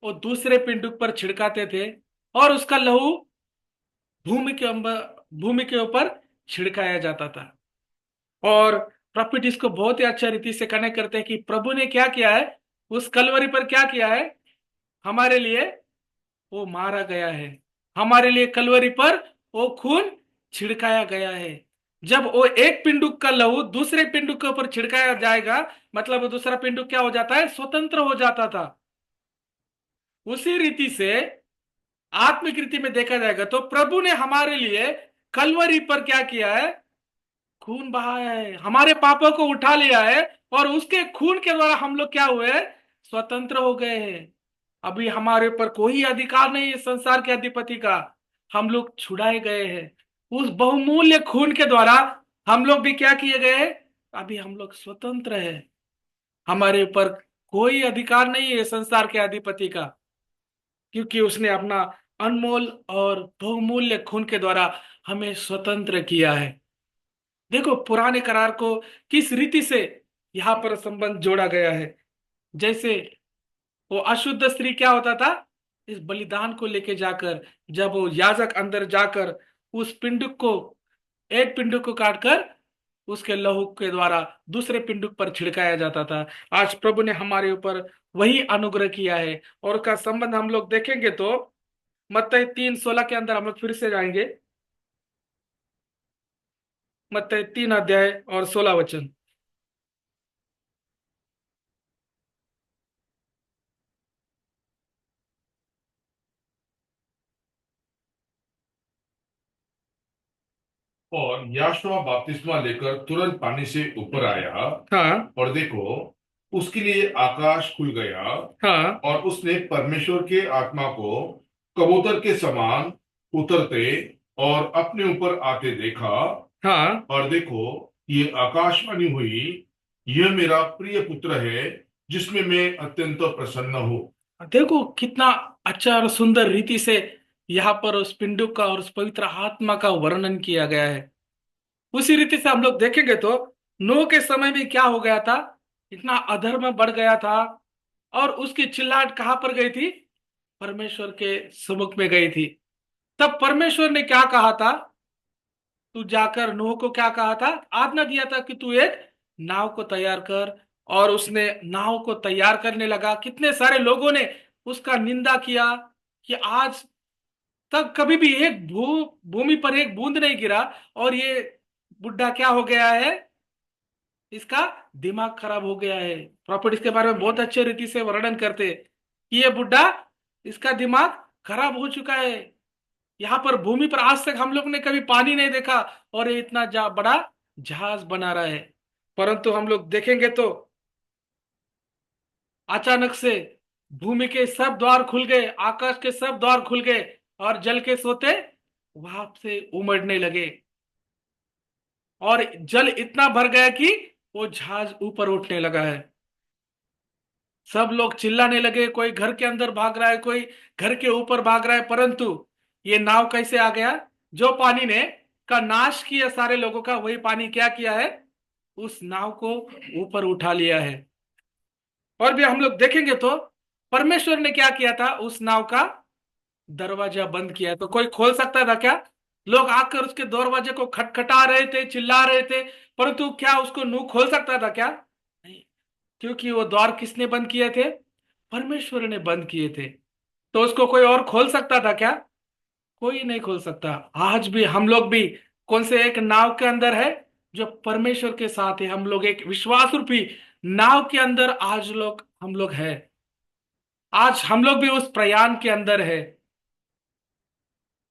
Speaker 1: वो दूसरे पिंडुक पर छिड़काते थे। और उसका लहू भूमि के ऊपर छिड़काया जाता था। और प्रॉफिट इसको बहुत ही अच्छा रीति से कनेक्ट करते हैं कि प्रभु ने क्या किया है, उस कलवरी पर क्या किया है, हमारे लिए वो मारा गया है। हमारे लिए कलवरी पर वो खून छिड़काया गया है। जब वो एक पिंडुक का लहू दूसरे पिंडुक के ऊपर छिड़काया जाएगा, मतलब वो दूसरा पिंडुक क्या हो जाता है, स्वतंत्र हो जाता था। उसी रीति से आत्मिक रीति में देखा जाएगा तो प्रभु ने हमारे लिए कलवरी पर क्या किया है, खून बहाया है, हमारे पापों को उठा लिया है। और उसके खून के द्वारा हम लोग क्या हुए, स्वतंत्र हो गए हैं। अभी हमारे ऊपर कोई अधिकार नहीं है संसार के अधिपति का। हम लोग छुड़ाए गए हैं उस बहुमूल्य खून के द्वारा। हम लोग भी क्या किए गए हैं, अभी हम लोग स्वतंत्र हैं। हमारे ऊपर कोई अधिकार नहीं है संसार के अधिपति का, क्योंकि उसने अपना अनमोल और बहुमूल्य खून के द्वारा हमें स्वतंत्र किया है। देखो पुराने करार को किस रीति से यहां पर संबंध जोड़ा गया है। जैसे वो अशुद्ध स्त्री क्या होता था, इस बलिदान को लेके जाकर जब वो याजक अंदर जाकर उस पिंडुक को, एक पिंडुक को काटकर उसके लहू के द्वारा दूसरे पिंडुक पर छिड़काया जाता था। आज प्रभु ने हमारे ऊपर वही अनुग्रह किया है। और उसका संबंध हम लोग देखेंगे तो मत्ती 3:16 के अंदर हम लोग फिर से जाएंगे। मत्ती 3 अध्याय और 16 वचन।
Speaker 2: और याशुआ बपतिस्मा लेकर तुरंत पानी से ऊपर आया,
Speaker 1: हाँ।
Speaker 2: और देखो, उसके लिए आकाश खुल गया,
Speaker 1: हाँ।
Speaker 2: और उसने परमेश्वर के आत्मा को कबूतर के समान उतरते और अपने ऊपर आते देखा।
Speaker 1: हाँ।
Speaker 2: और देखो, ये आकाशवाणी हुई, यह मेरा प्रिय पुत्र है, जिसमें मैं अत्यंत प्रसन्न हूँ।
Speaker 1: देखो कितना अच्छा और सुंदर रीति से यहाँ पर उस पिंडुक का और उस पवित्र आत्मा का वर्णन किया गया है। उसी रीति से हम लोग देखेंगे तो नूह के समय भी क्या हो गया था, इतना अधर्म बढ़ गया था। और उसकी चिल्लाहट कहाँ पर गई थी, परमेश्वर के सम्मुख में गई थी। तब परमेश्वर ने क्या कहा था, तू जाकर नूह को क्या कहा था, आज्ञा दिया था कि तू एक नाव को तैयार कर। और उसने नाव को तैयार करने लगा। कितने सारे लोगों ने उसका निंदा किया कि आज तक कभी भी एक भूमि पर एक बूंद नहीं गिरा। और ये बुढ़ा क्या हो गया है, इसका दिमाग खराब हो गया है। प्रॉपर्टी इसके बारे में बहुत अच्छे रीति से वर्णन करते हैं कि ये बुढ़ा, इसका दिमाग खराब हो चुका है। यहाँ पर भूमि पर आज तक हम लोग ने कभी पानी नहीं देखा, और ये इतना बड़ा जहाज बना रहा है। परंतु हम लोग देखेंगे तो अचानक से भूमि के सब द्वार खुल गए, आकाश के सब द्वार खुल गए, और जल के सोते वहां से उमड़ने लगे, और जल इतना भर गया कि वो जहाज ऊपर उठने लगा है। सब लोग चिल्लाने लगे, कोई घर के अंदर भाग रहा है, कोई घर के ऊपर भाग रहा है। परंतु ये नाव कैसे आ गया? जो पानी ने का नाश किया सारे लोगों का, वही पानी क्या किया है? उस नाव को ऊपर उठा लिया है। और भी हम लोग देखेंगे तो परमेश्वर ने क्या किया था, उस नाव का दरवाजा बंद किया। तो कोई खोल सकता था क्या? लोग आकर उसके दरवाजे को खटखटा रहे थे, चिल्ला रहे थे, परंतु क्या उसको नूह खोल सकता था क्या? नहीं। क्योंकि वो द्वार किसने बंद किए थे? परमेश्वर ने बंद किए थे। तो उसको कोई और खोल सकता था क्या? कोई नहीं खोल सकता। आज भी हम लोग भी कौन से एक नाव के अंदर है, जो परमेश्वर के साथ है। हम लोग एक विश्वास रूपी नाव के अंदर आज लोग हम लोग है। आज हम लोग भी उस प्रयाण के अंदर है।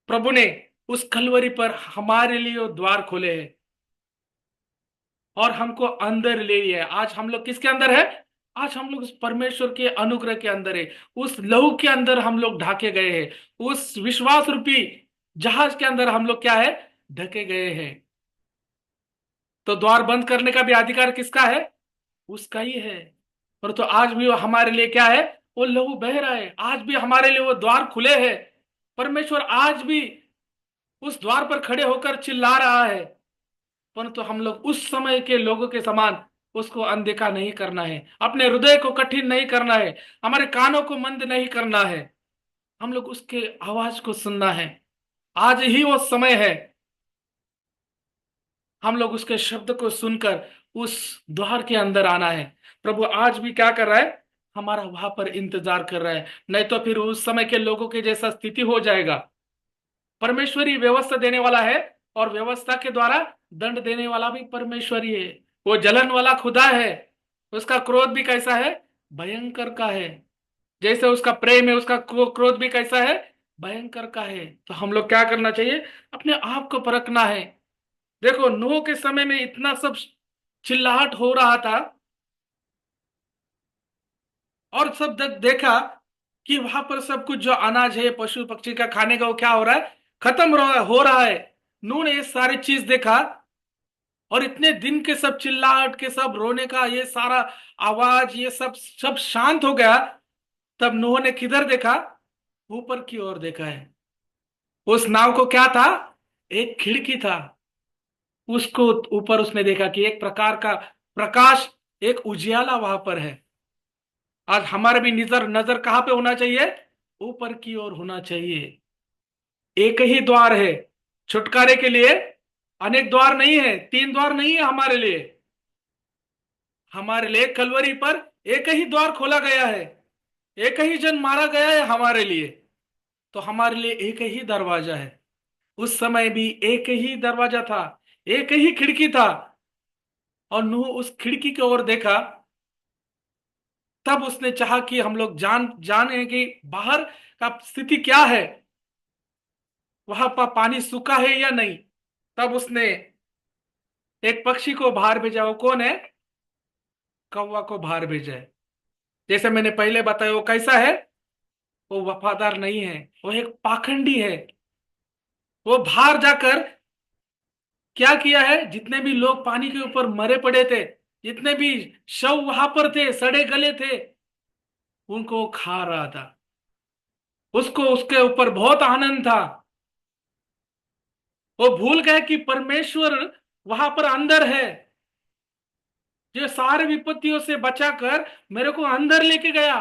Speaker 1: प्रभु ने उस कलवरी पर हमारे लिए वो द्वार खोले हैं, और हमको अंदर ले लिया है। आज हम लोग किसके अंदर है? आज हम लोग उस परमेश्वर के अनुग्रह के अंदर है। उस लहू के अंदर हम लोग ढाके गए हैं। उस विश्वास रूपी जहाज के अंदर हम लोग क्या है? ढके गए हैं। तो द्वार बंद करने का भी अधिकार किसका है? उसका ही है। पर तो आज भी वो हमारे लिए क्या है? वो लहू बह रहा है। आज भी हमारे लिए वो द्वार खुले हैं। परमेश्वर आज भी उस द्वार पर खड़े होकर चिल्ला रहा है। परंतु हम लोग उस समय के लोगों के समान उसको अनदेखा नहीं करना है, अपने हृदय को कठिन नहीं करना है, हमारे कानों को मंद नहीं करना है। हम लोग उसके आवाज को सुनना है। आज ही वो समय है। हम लोग उसके शब्द को सुनकर उस द्वार के अंदर आना है। प्रभु आज भी क्या कर रहा है? हमारा वहां पर इंतजार कर रहा है। नहीं तो फिर उस समय के लोगों के जैसा स्थिति हो जाएगा। परमेश्वरी व्यवस्था देने वाला है, और व्यवस्था के द्वारा दंड देने वाला भी परमेश्वरी है। वो जलन वाला खुदा है। उसका क्रोध भी कैसा है? भयंकर का है। जैसे उसका प्रेम है, उसका क्रोध भी कैसा है? भयंकर का है। तो हम लोग क्या करना चाहिए? अपने आप को परखना है। देखो, नूह के समय में इतना सब चिल्लाहट हो रहा था, और सब देखा कि वहां पर सब कुछ जो अनाज है पशु पक्षी का खाने का, वो क्या हो रहा है? खत्म हो रहा है। नूह ने ये सारी चीज देखा, और इतने दिन के सब चिल्लाहट के, सब रोने का ये सारा आवाज, ये सब सब शांत हो गया। तब नूह ने किधर देखा? ऊपर की ओर देखा है। उस नाव को क्या था? एक खिड़की था। उसको ऊपर उसने देखा कि एक प्रकार का प्रकाश, एक उजियाला वहां पर है। आज हमारे भी नजर नजर कहाँ पे होना चाहिए? ऊपर की ओर होना चाहिए। एक ही द्वार है छुटकारे के लिए। अनेक द्वार नहीं है, तीन द्वार नहीं है हमारे लिए। हमारे लिए कलवरी पर एक ही द्वार खोला गया है। एक ही जन मारा गया है हमारे लिए। तो हमारे लिए एक ही दरवाजा है। उस समय भी एक ही दरवाजा था, एक ही खिड़की था। और नूह उस खिड़की की ओर देखा। तब उसने चाहा कि हम लोग जाने कि बाहर का स्थिति क्या है, वहां पर पानी सूखा है या नहीं। तब उसने एक पक्षी को बाहर भेजा। वो कौन है? कौवा को बाहर भेजा है। जैसे मैंने पहले बताया, वो कैसा है? वो वफादार नहीं है, वो एक पाखंडी है। वो बाहर जाकर क्या किया है? जितने भी लोग पानी के ऊपर मरे पड़े थे, जितने भी शव वहां पर थे, सड़े गले थे, उनको वो खा रहा था। उसको उसके ऊपर बहुत आनंद था। वो भूल गए कि परमेश्वर वहां पर अंदर है, जो सारे विपत्तियों से बचाकर मेरे को अंदर लेके गया।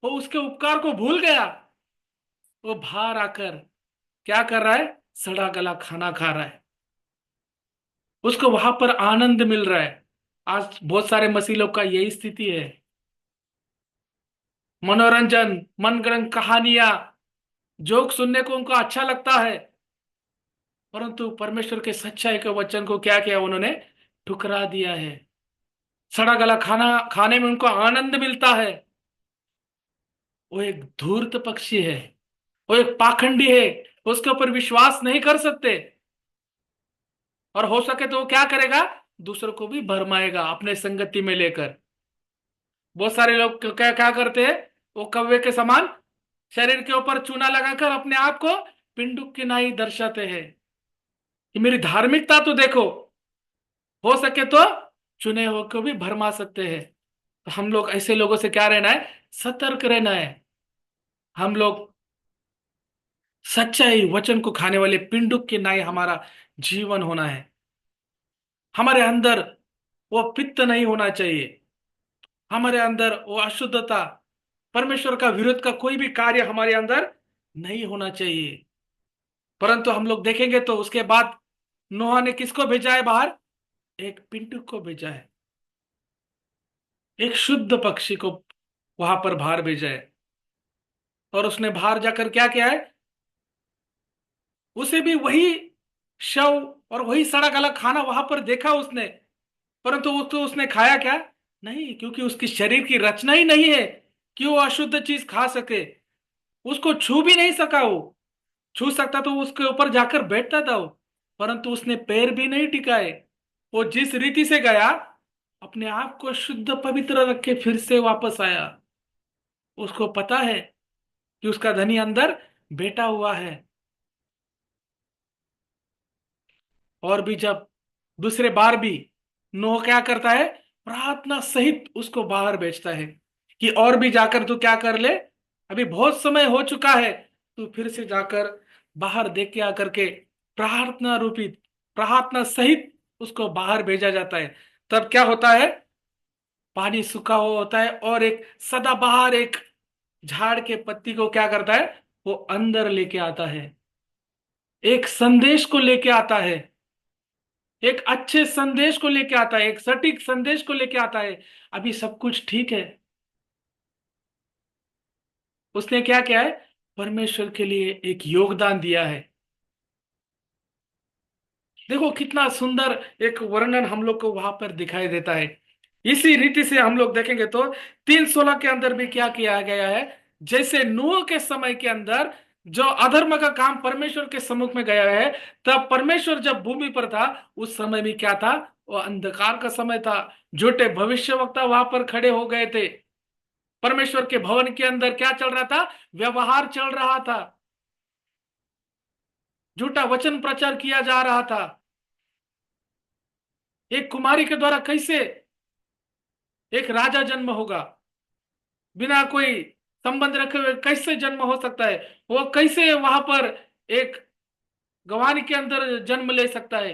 Speaker 1: वो उसके उपकार को भूल गया। वो बाहर आकर क्या कर रहा है? सड़ा गला खाना खा रहा है। उसको वहां पर आनंद मिल रहा है। आज बहुत सारे मसीह लोग का यही स्थिति है। मनोरंजन, मनगढ़ंत कहानियां, जोक सुनने को उनको अच्छा लगता है, परंतु परमेश्वर के सच्चाई के वचन को क्या किया उन्होंने? ठुकरा दिया है। सड़ा गला खाना खाने में उनको आनंद मिलता है। वो एक धूर्त पक्षी है। वो एक पाखंडी है, उसके ऊपर विश्वास नहीं कर सकते। और हो सके तो वो क्या करेगा, दूसरों को भी भरमाएगा अपने संगति में लेकर। बहुत सारे लोग क्या क्या करते हैं, वो कौवे के समान शरीर के ऊपर चूना लगाकर अपने आप को पिंडुक की नाई दर्शाते हैं कि मेरी धार्मिकता तो देखो। हो सके तो चुने हुए को भी भरमा सकते हैं। तो हम लोग ऐसे लोगों से क्या रहना है, सतर्क रहना है। हम लोग सच्चाई वचन को खाने वाले पिंडुक के नाई हमारा जीवन होना है। हमारे अंदर वो पित्त नहीं होना चाहिए, हमारे अंदर वो अशुद्धता, परमेश्वर का विरोध का कोई भी कार्य हमारे अंदर नहीं होना चाहिए। परंतु हम लोग देखेंगे तो उसके बाद नोहा ने किसको भेजा है बाहर, एक पिंटू को भेजा है, एक शुद्ध पक्षी को वहां पर बाहर भेजा है। और उसने बाहर जाकर क्या किया है, उसे भी वही शव और वही सड़ा गला खाना वहां पर देखा उसने। परंतु उसको उसने खाया क्या, नहीं, क्योंकि उसकी शरीर की रचना ही नहीं है कि वो अशुद्ध चीज खा सके। उसको छू भी नहीं सका वो। छू सकता तो उसके ऊपर जाकर बैठता था वो, परंतु उसने पैर भी नहीं टिकाए। वो जिस रीति से गया, अपने आप को शुद्ध पवित्र रख के फिर से वापस आया। उसको पता है कि उसका धनी अंदर बैठा हुआ है। और भी जब दूसरे बार भी नोह क्या करता है, प्रार्थना सहित उसको बाहर भेजता है कि और भी जाकर तू क्या कर ले, अभी बहुत समय हो चुका है, तू फिर से जाकर बाहर देख के आकर के प्रार्थना रूपी, प्रार्थना सहित उसको बाहर भेजा जाता है। तब क्या होता है, पानी सूखा हुआ होता है और एक सदाबहार एक झाड़ के पत्ती को क्या करता है, वो अंदर लेके आता है, एक संदेश को लेके आता है, एक अच्छे संदेश को लेके आता है, एक सटीक संदेश को लेके आता है। अभी सब कुछ ठीक है। उसने क्या किया है, परमेश्वर के लिए एक योगदान दिया है। देखो कितना सुंदर एक वर्णन हम लोग को वहां पर दिखाई देता है। इसी रीति से हम लोग देखेंगे तो 3:16 के अंदर भी क्या किया गया है, जैसे नूह के समय के अंदर जो अधर्म का काम परमेश्वर के सम्मुख में गया है, तब परमेश्वर जब भूमि पर था उस समय भी क्या था, वो अंधकार का समय था। झूठे भविष्यवक्ता वहां पर खड़े हो गए थे। परमेश्वर के भवन के अंदर क्या चल रहा था, व्यवहार चल रहा था, झूठा वचन प्रचार किया जा रहा था। एक कुमारी के द्वारा कैसे एक राजा जन्म होगा, बिना कोई संबंध रखे हुए कैसे जन्म हो सकता है, वो कैसे वहां पर एक गवानी के अंदर जन्म ले सकता है।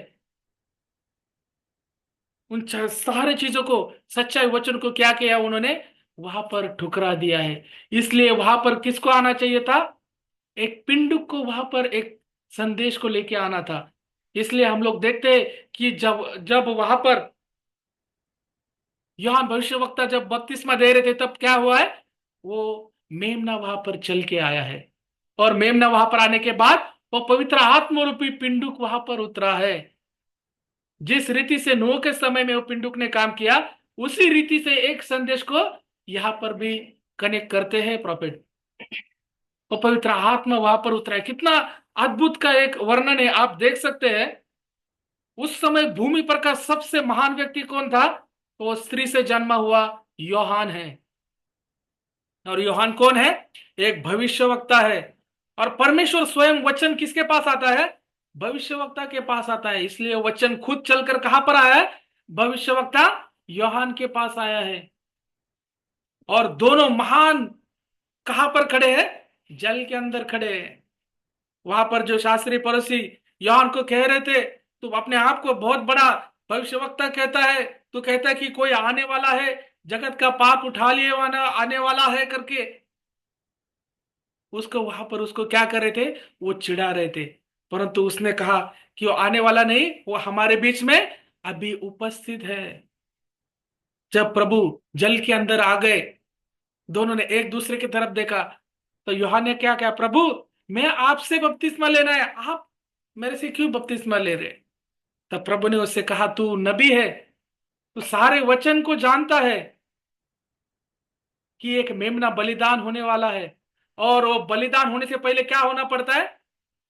Speaker 1: उन सारे चीजों को, सच्चाई वचन को क्या किया उन्होंने, वहां पर ठुकरा दिया है। इसलिए वहां पर किसको आना चाहिए था, एक पिंडुक को वहां पर एक संदेश को लेके आना था। इसलिए हम लोग देखते हैं कि जब जब वहां पर यूहन्ना भविष्यवक्ता जब बपतिस्मा दे रहे थे, तब क्या हुआ है, वो मेमना वहां पर चल के आया है। और मेमना वहां पर आने के बाद वो पवित्र आत्म रूपी पिंडुक वहां पर उतरा है। जिस रीति से नूह के समय में वो पिंडुक ने काम किया, उसी रीति से एक संदेश को यहाँ पर भी कनेक्ट करते हैं प्रॉफिट। वो पवित्र आत्मा वहां पर उतरा है। कितना अद्भुत का एक वर्णन है, आप देख सकते हैं। उस समय भूमि पर का सबसे महान व्यक्ति कौन था, वो स्त्री से जन्मा हुआ योहान है। और योहान कौन है, एक भविष्यवक्ता है। और परमेश्वर स्वयं वचन किसके पास आता है, भविष्यवक्ता के पास आता है। इसलिए वचन खुद चलकर कहां पर आया है, भविष्यवक्ता योहान के पास आया है। और दोनों महान कहां पर खड़े हैं, जल के अंदर खड़े हैं। वहां पर जो शास्त्री पड़ोसी योहान को कह रहे थे, तू अपने आप को बहुत बड़ा भविष्यवक्ता कहता है, तू कहता है कि कोई आने वाला है, जगत का पाप उठा लिए वाला आने वाला है करके, उसको वहां पर उसको क्या कर रहे थे, वो चिढ़ा रहे थे। परंतु उसने कहा कि वो आने वाला नहीं, वो हमारे बीच में अभी उपस्थित है। जब प्रभु जल के अंदर आ गए, दोनों ने एक दूसरे की तरफ देखा, तो यूहन्ना ने क्या कहा, प्रभु मैं आपसे बपतिस्मा लेना है, आप मेरे से क्यों बपतिस्मा ले रहे। तब प्रभु ने उससे कहा, तू नबी है, तू सारे वचन को जानता है कि एक मेमना बलिदान होने वाला है। और वो बलिदान होने से पहले क्या होना पड़ता है?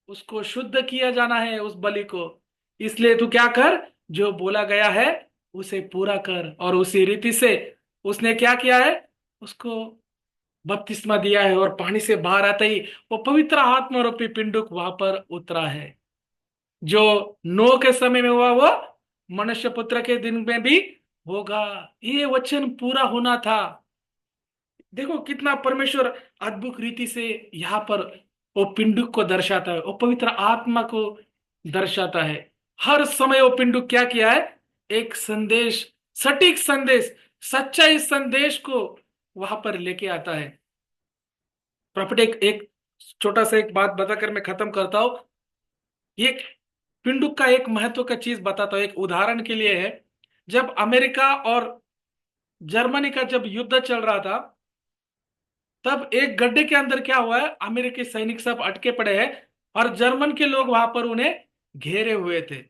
Speaker 1: उसको शुद्ध किया जाना है उस बलि को। इसलिए तू क्या कर, जो बोला गया है उसे पूरा कर। और उसी रीति से उसने क्या किया है, उसको बपतिस्मा दिया है, और पानी से बाहर आते ही वो पवित्र आत्मा रूपी पिंडुक वहां पर उतरा है। जो नो के समय में हुआ वो मनुष्य पुत्र के दिन में भी होगा। ये वचन पूरा होना था। देखो कितना परमेश्वर अद्भुत रीति से यहाँ पर वो पिंडुक को दर्शाता है, वो पवित्र आत्मा को दर्शाता है। हर समय वो पिंडुक क्या किया है, एक संदेश, सटीक संदेश, सच्चाई संदेश को वहां पर लेके आता है। प्रॉपर्टी एक छोटा सा एक बात बताकर मैं खत्म करता हूं। ये पिंडुक का एक महत्व का चीज बताता हूं, एक उदाहरण के लिए है। जब अमेरिका और जर्मनी का जब युद्ध चल रहा था, तब एक गड्ढे के अंदर क्या हुआ है, अमेरिकी सैनिक सब अटके पड़े हैं, और जर्मन के लोग वहां पर उन्हें घेरे हुए थे।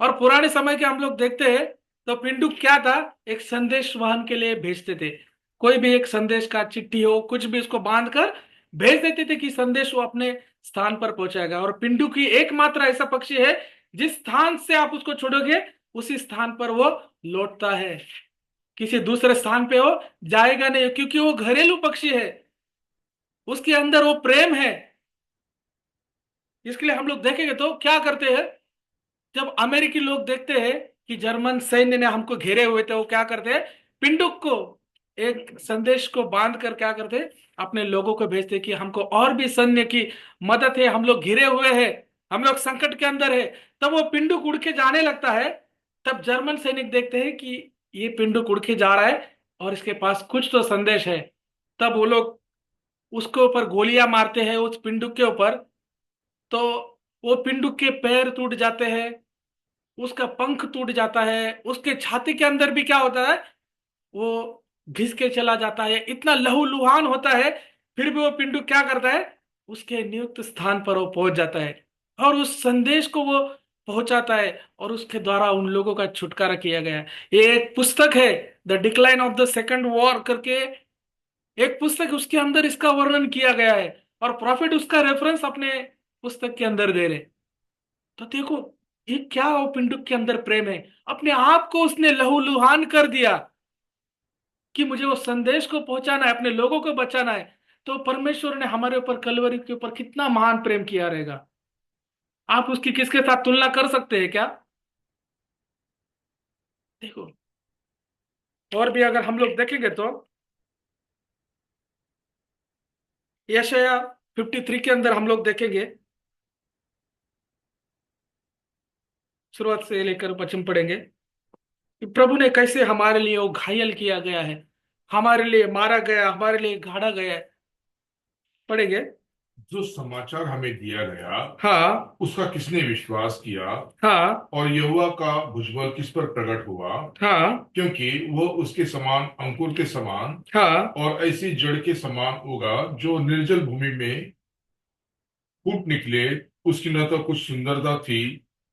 Speaker 1: और पुराने समय के हम लोग देखते हैं तो पिंडुक क्या था, एक संदेश वहन के लिए भेजते थे। कोई भी एक संदेश का चिट्ठी हो कुछ भी, उसको बांध कर भेज देते थे कि संदेश वो अपने स्थान पर पहुंचाएगा। और पिंडुक ही एकमात्र ऐसा पक्षी है जिस स्थान से आप उसको छोड़ोगे उसी स्थान पर वो लौटता है, किसी दूसरे स्थान पे वो जाएगा नहीं, क्योंकि वो घरेलू पक्षी है, उसके अंदर वो प्रेम है। इसके लिए हम लोग देखेंगे तो क्या करते हैं, जब अमेरिकी लोग देखते हैं कि जर्मन सैन्य ने हमको घेरे हुए थे, वो क्या करते हैं, पिंडुक को एक संदेश को बांध कर क्या करते हैं, अपने लोगों को भेजते हैं कि हमको और भी सैन्य की मदद है, हम लोग घिरे हुए हैं, हम लोग संकट के अंदर है। तब वो पिंडुक उड़ के जाने लगता है। तब जर्मन सैनिक देखते हैं कि ये पिंडुक उड़ के जा रहा है और इसके पास कुछ तो संदेश है। तब वो लोग उसके ऊपर गोलियां मारते हैं, उस पिंडुक के ऊपर। तो वो पिंडुक के पैर टूट जाते हैं, उसका पंख टूट जाता है, उसके छाती के अंदर भी क्या होता है, वो घिस के चला जाता है, इतना लहूलुहान होता है। फिर भी वो पिंडुक क्या करता है, उसके नियुक्त स्थान पर वो पहुंच जाता है, और उस संदेश को वो पहुंचाता है, और उसके द्वारा उन लोगों का छुटकारा किया गया है। ये एक पुस्तक है, the decline of the second war करके एक पुस्तक, उसके अंदर इसका वर्णन किया गया है, और प्रॉफिट उसका रेफरेंस अपने पुस्तक के अंदर दे रहे। तो देखो ये क्या वो पिंडुक के अंदर प्रेम है, अपने आप को उसने लहूलुहान कर दिया कि मुझे वो संदेश को पहुंचाना है, अपने लोगों को बचाना है। तो परमेश्वर ने हमारे ऊपर कलवरी के ऊपर कितना महान प्रेम किया रहेगा, आप उसकी किसके साथ तुलना कर सकते हैं क्या? देखो, और भी अगर हम लोग देखेंगे तो यशाया 53 के अंदर हम लोग देखेंगे, शुरुआत से लेकर वचन पढ़ेंगे कि प्रभु ने कैसे हमारे लिए वो घायल किया गया है, हमारे लिए मारा गया, हमारे लिए गाड़ा गया है। पढ़ेंगे।
Speaker 2: जो समाचार हमें दिया गया
Speaker 1: हाँ।
Speaker 2: उसका किसने विश्वास किया,
Speaker 1: हाँ।
Speaker 2: और यहोवा का भुजबल किस पर प्रकट हुआ।
Speaker 1: हाँ।
Speaker 2: क्योंकि वो उसके समान अंकुर के समान
Speaker 1: हाँ।
Speaker 2: और ऐसी जड़ के समान होगा जो निर्जल भूमि में फूट निकले। उसकी न तो कुछ सुंदरता थी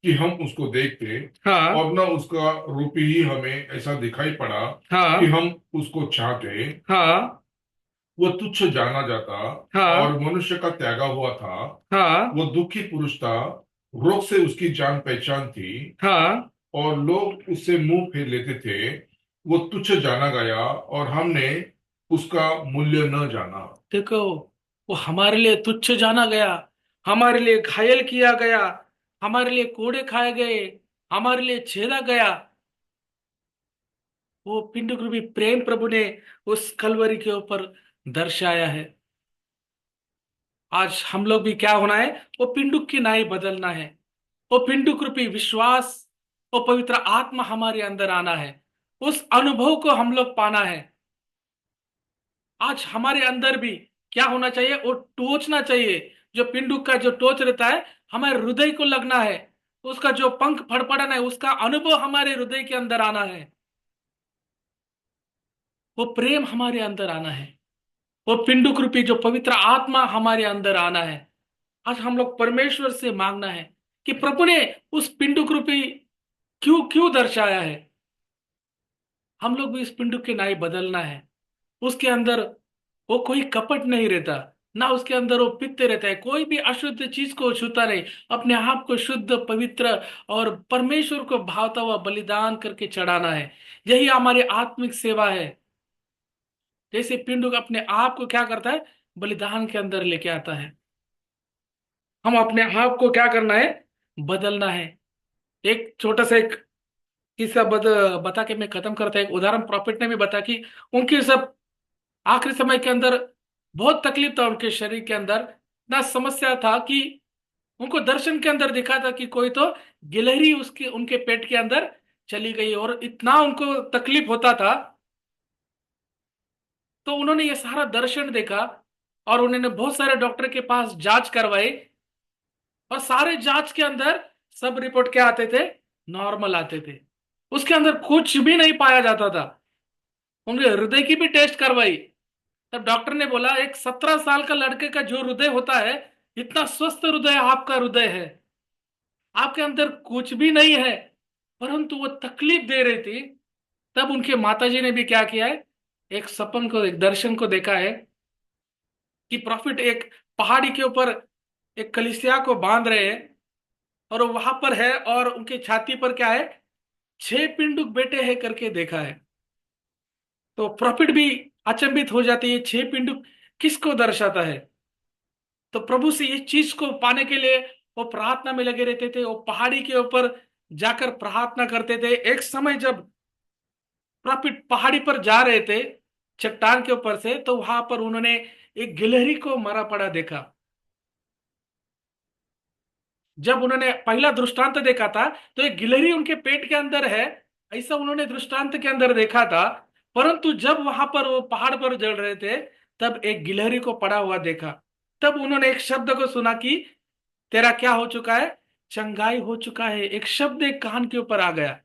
Speaker 2: कि हम उसको देखते,
Speaker 1: हाँ।
Speaker 2: और न उसका रूप ही हमें ऐसा दिखाई पड़ा कि
Speaker 1: हाँ।
Speaker 2: हम उसको चाहते।
Speaker 1: हाँ।
Speaker 2: वो तुच्छ जाना जाता और
Speaker 1: हाँ।
Speaker 2: मनुष्य का त्यागा हुआ था।
Speaker 1: हाँ।
Speaker 2: वो दुखी पुरुष था, रोग से उसकी जान पहचान थी,
Speaker 1: हाँ।
Speaker 2: और लोग उससे मुंह फेर लेते थे। वो तुच्छ जाना गया और हमने उसका मूल्य न जाना।
Speaker 1: देखो, वो हमारे लिए तुच्छ जाना गया, हमारे लिए घायल किया गया, हमारे लिए कोड़े खाए गए, हमारे लिए छेदा गया। वो पिंड रूपी प्रेम प्रभु ने उस कलवरी के ऊपर दर्शाया है। आज हम लोग भी क्या होना है, वो पिंडुक की नाई बदलना है। वो पिंडुक रूपी विश्वास, वो पवित्र आत्मा हमारे अंदर आना है, उस अनुभव को हम लोग पाना है। आज हमारे अंदर भी क्या होना चाहिए, वो टोचना चाहिए। जो पिंडुक का जो टोच रहता है, हमारे हृदय को लगना है। उसका जो पंख फड़फड़ाना है, उसका अनुभव हमारे हृदय के अंदर आना है। वो प्रेम हमारे अंदर आना है, वो पिंडुक रूपी जो पवित्र आत्मा हमारे अंदर आना है। आज हम लोग परमेश्वर से मांगना है कि प्रभु ने उस पिंडुक रूपी क्यों क्यों दर्शाया है, हम लोग भी इस पिंडुक के नाई बदलना है। उसके अंदर वो कोई कपट नहीं रहता, ना उसके अंदर वो पीते रहता है, कोई भी अशुद्ध चीज को छूता नहीं, अपने आप को शुद्ध पवित्र और परमेश्वर को भावता हुआ बलिदान करके चढ़ाना है। यही हमारी आत्मिक सेवा है। जैसे पिंडुक अपने आप को क्या करता है, बलिदान के अंदर लेके आता है, हम अपने आप को क्या करना है, बदलना है। एक छोटा सा एक किस्सा बता के मैं खत्म करता, एक उदाहरण प्रॉफिट ने भी बता कि उनकी सब आखिरी समय के अंदर बहुत तकलीफ था उनके शरीर के अंदर, ना समस्या था कि उनको दर्शन के अंदर दिखा था कि कोई तो गिलहरी उसके उनके पेट के अंदर चली गई, और इतना उनको तकलीफ होता था। तो उन्होंने ये सारा दर्शन देखा, और उन्होंने बहुत सारे डॉक्टर के पास जांच करवाई, और सारे जांच के अंदर सब रिपोर्ट क्या आते थे, नॉर्मल आते थे। उसके अंदर कुछ भी नहीं पाया जाता था। उनके हृदय की भी टेस्ट करवाई, तब डॉक्टर ने बोला एक 17 साल का लड़के का जो हृदय होता है, इतना स्वस्थ हृदय आपका हृदय है, आपके अंदर कुछ भी नहीं है, परंतु वो तकलीफ दे रही थी। तब उनके माताजी ने भी क्या किया है, एक सपन को, एक दर्शन को देखा है कि प्रॉफिट एक पहाड़ी के ऊपर एक कलीसिया को बांध रहे हैं, और वो वहां पर है, और उनके छाती पर क्या है, 6 पिंडुक बेटे हैं करके देखा है। तो प्रॉफिट भी अचंभित हो जाती है, 6 पिंडुक किसको दर्शाता है। तो प्रभु से इस चीज को पाने के लिए वो प्रार्थना में लगे रहते थे, वो पहाड़ी के ऊपर जाकर प्रार्थना करते थे। एक समय जब प्रॉफिट पहाड़ी पर जा रहे थे चट्टान के ऊपर से, तो वहां पर उन्होंने एक गिलहरी को मरा पड़ा देखा। जब उन्होंने पहला दृष्टांत देखा था, तो एक गिलहरी उनके पेट के अंदर है, ऐसा उन्होंने दृष्टांत के अंदर देखा था। परंतु जब वहां पर वो पहाड़ पर जल रहे थे, तब एक गिलहरी को पड़ा हुआ देखा। तब उन्होंने एक शब्द को सुना कि तेरा क्या हो चुका है, चंगाई हो चुका है। एक शब्द एक कान के ऊपर आ गया,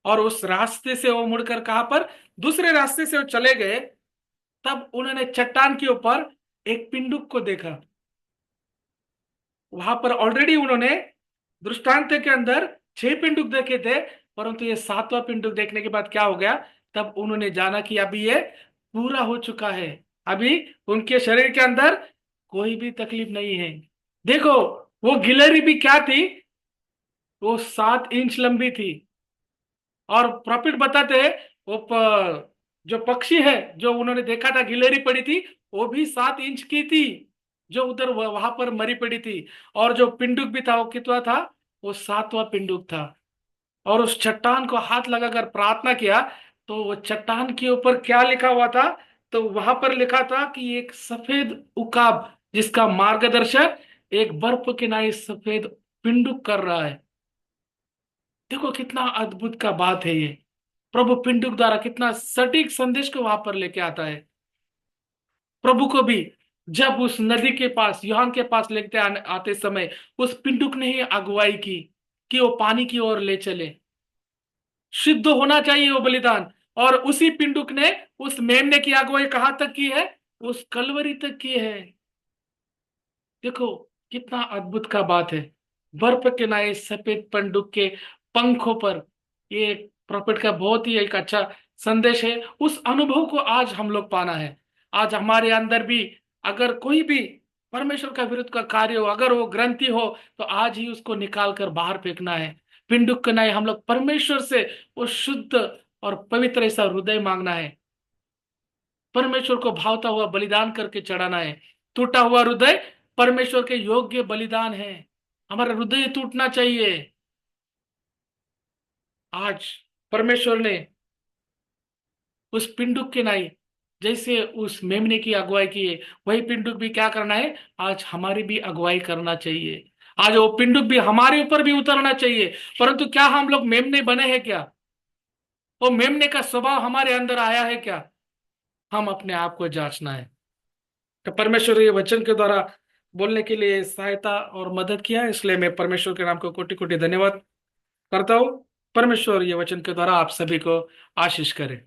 Speaker 1: और उस रास्ते से वो मुड़कर कहां पर, दूसरे रास्ते से वो चले गए। तब उन्होंने चट्टान के ऊपर एक पिंडुक को देखा। वहां पर ऑलरेडी उन्होंने दृष्टांत के अंदर 6 पिंडुक देखे थे, परंतु ये 7वां पिंडुक देखने के बाद क्या हो गया, तब उन्होंने जाना कि अभी ये पूरा हो चुका है। अभी उनके शरीर के अंदर कोई भी तकलीफ नहीं है। देखो, वो गिलहरी भी क्या थी, वो 7 इंच लंबी थी। और प्रॉफिट बताते हैं वो जो पक्षी है जो उन्होंने देखा था, गिलहरी पड़ी थी, वो भी 7 इंच की थी, जो उधर वहां पर मरी पड़ी थी। और जो पिंडुक भी था वो कितना था, वो 7वां पिंडुक था। और उस चट्टान को हाथ लगाकर प्रार्थना किया, तो वो चट्टान के ऊपर क्या लिखा हुआ था, तो वहां पर लिखा था कि एक सफेद उकाब जिसका मार्गदर्शक एक बर्फ के नाई सफेद पिंडुक कर रहा है। देखो कितना अद्भुत का बात है ये। प्रभु पिंडुक द्वारा कितना सटीक संदेश को वहां पर लेके आता है। प्रभु को भी जब उस नदी के पास, यूहन्ना के पास लेते आते समय, उस पिंडुक ने ही अगुवाई की कि वो पानी की ओर ले चले। शुद्ध होना चाहिए वो बलिदान। और उसी पिंडुक ने उस मेमने की अगुवाई कहां तक की है, उस कलवरी तक की है। देखो कितना अद्भुत का बात है। बर्फ के नाए सफेद पंडुक के पंखों पर, ये प्रॉफिट का बहुत ही एक अच्छा संदेश है। उस अनुभव को आज हम लोग पाना है। आज हमारे अंदर भी अगर कोई भी परमेश्वर का विरुद्ध का कार्य हो, अगर वो ग्रंथि हो, तो आज ही उसको निकाल कर बाहर फेंकना है। पिंडुक के नाए हम लोग परमेश्वर से वो शुद्ध और पवित्र ऐसा हृदय मांगना है। परमेश्वर को भावता हुआ बलिदान करके चढ़ाना है। टूटा हुआ हृदय परमेश्वर के योग्य बलिदान है। हमारा हृदय टूटना चाहिए। आज परमेश्वर ने उस पिंडुक के नाई जैसे उस मेमने की अगुवाई की है, वही पिंडुक भी क्या करना है, आज हमारी भी अगुवाई करना चाहिए। आज वो पिंडुक भी हमारे ऊपर भी उतरना चाहिए। परंतु क्या हम लोग मेमने बने हैं क्या, वो मेमने का स्वभाव हमारे अंदर आया है क्या, हम अपने आप को जांचना है। तो परमेश्वर ये वचन के द्वारा बोलने के लिए सहायता और मदद किया है, इसलिए मैं परमेश्वर के नाम को कोटि कोटि धन्यवाद करता हूँ। परमेश्वर ये वचन के द्वारा आप सभी को आशीष करे।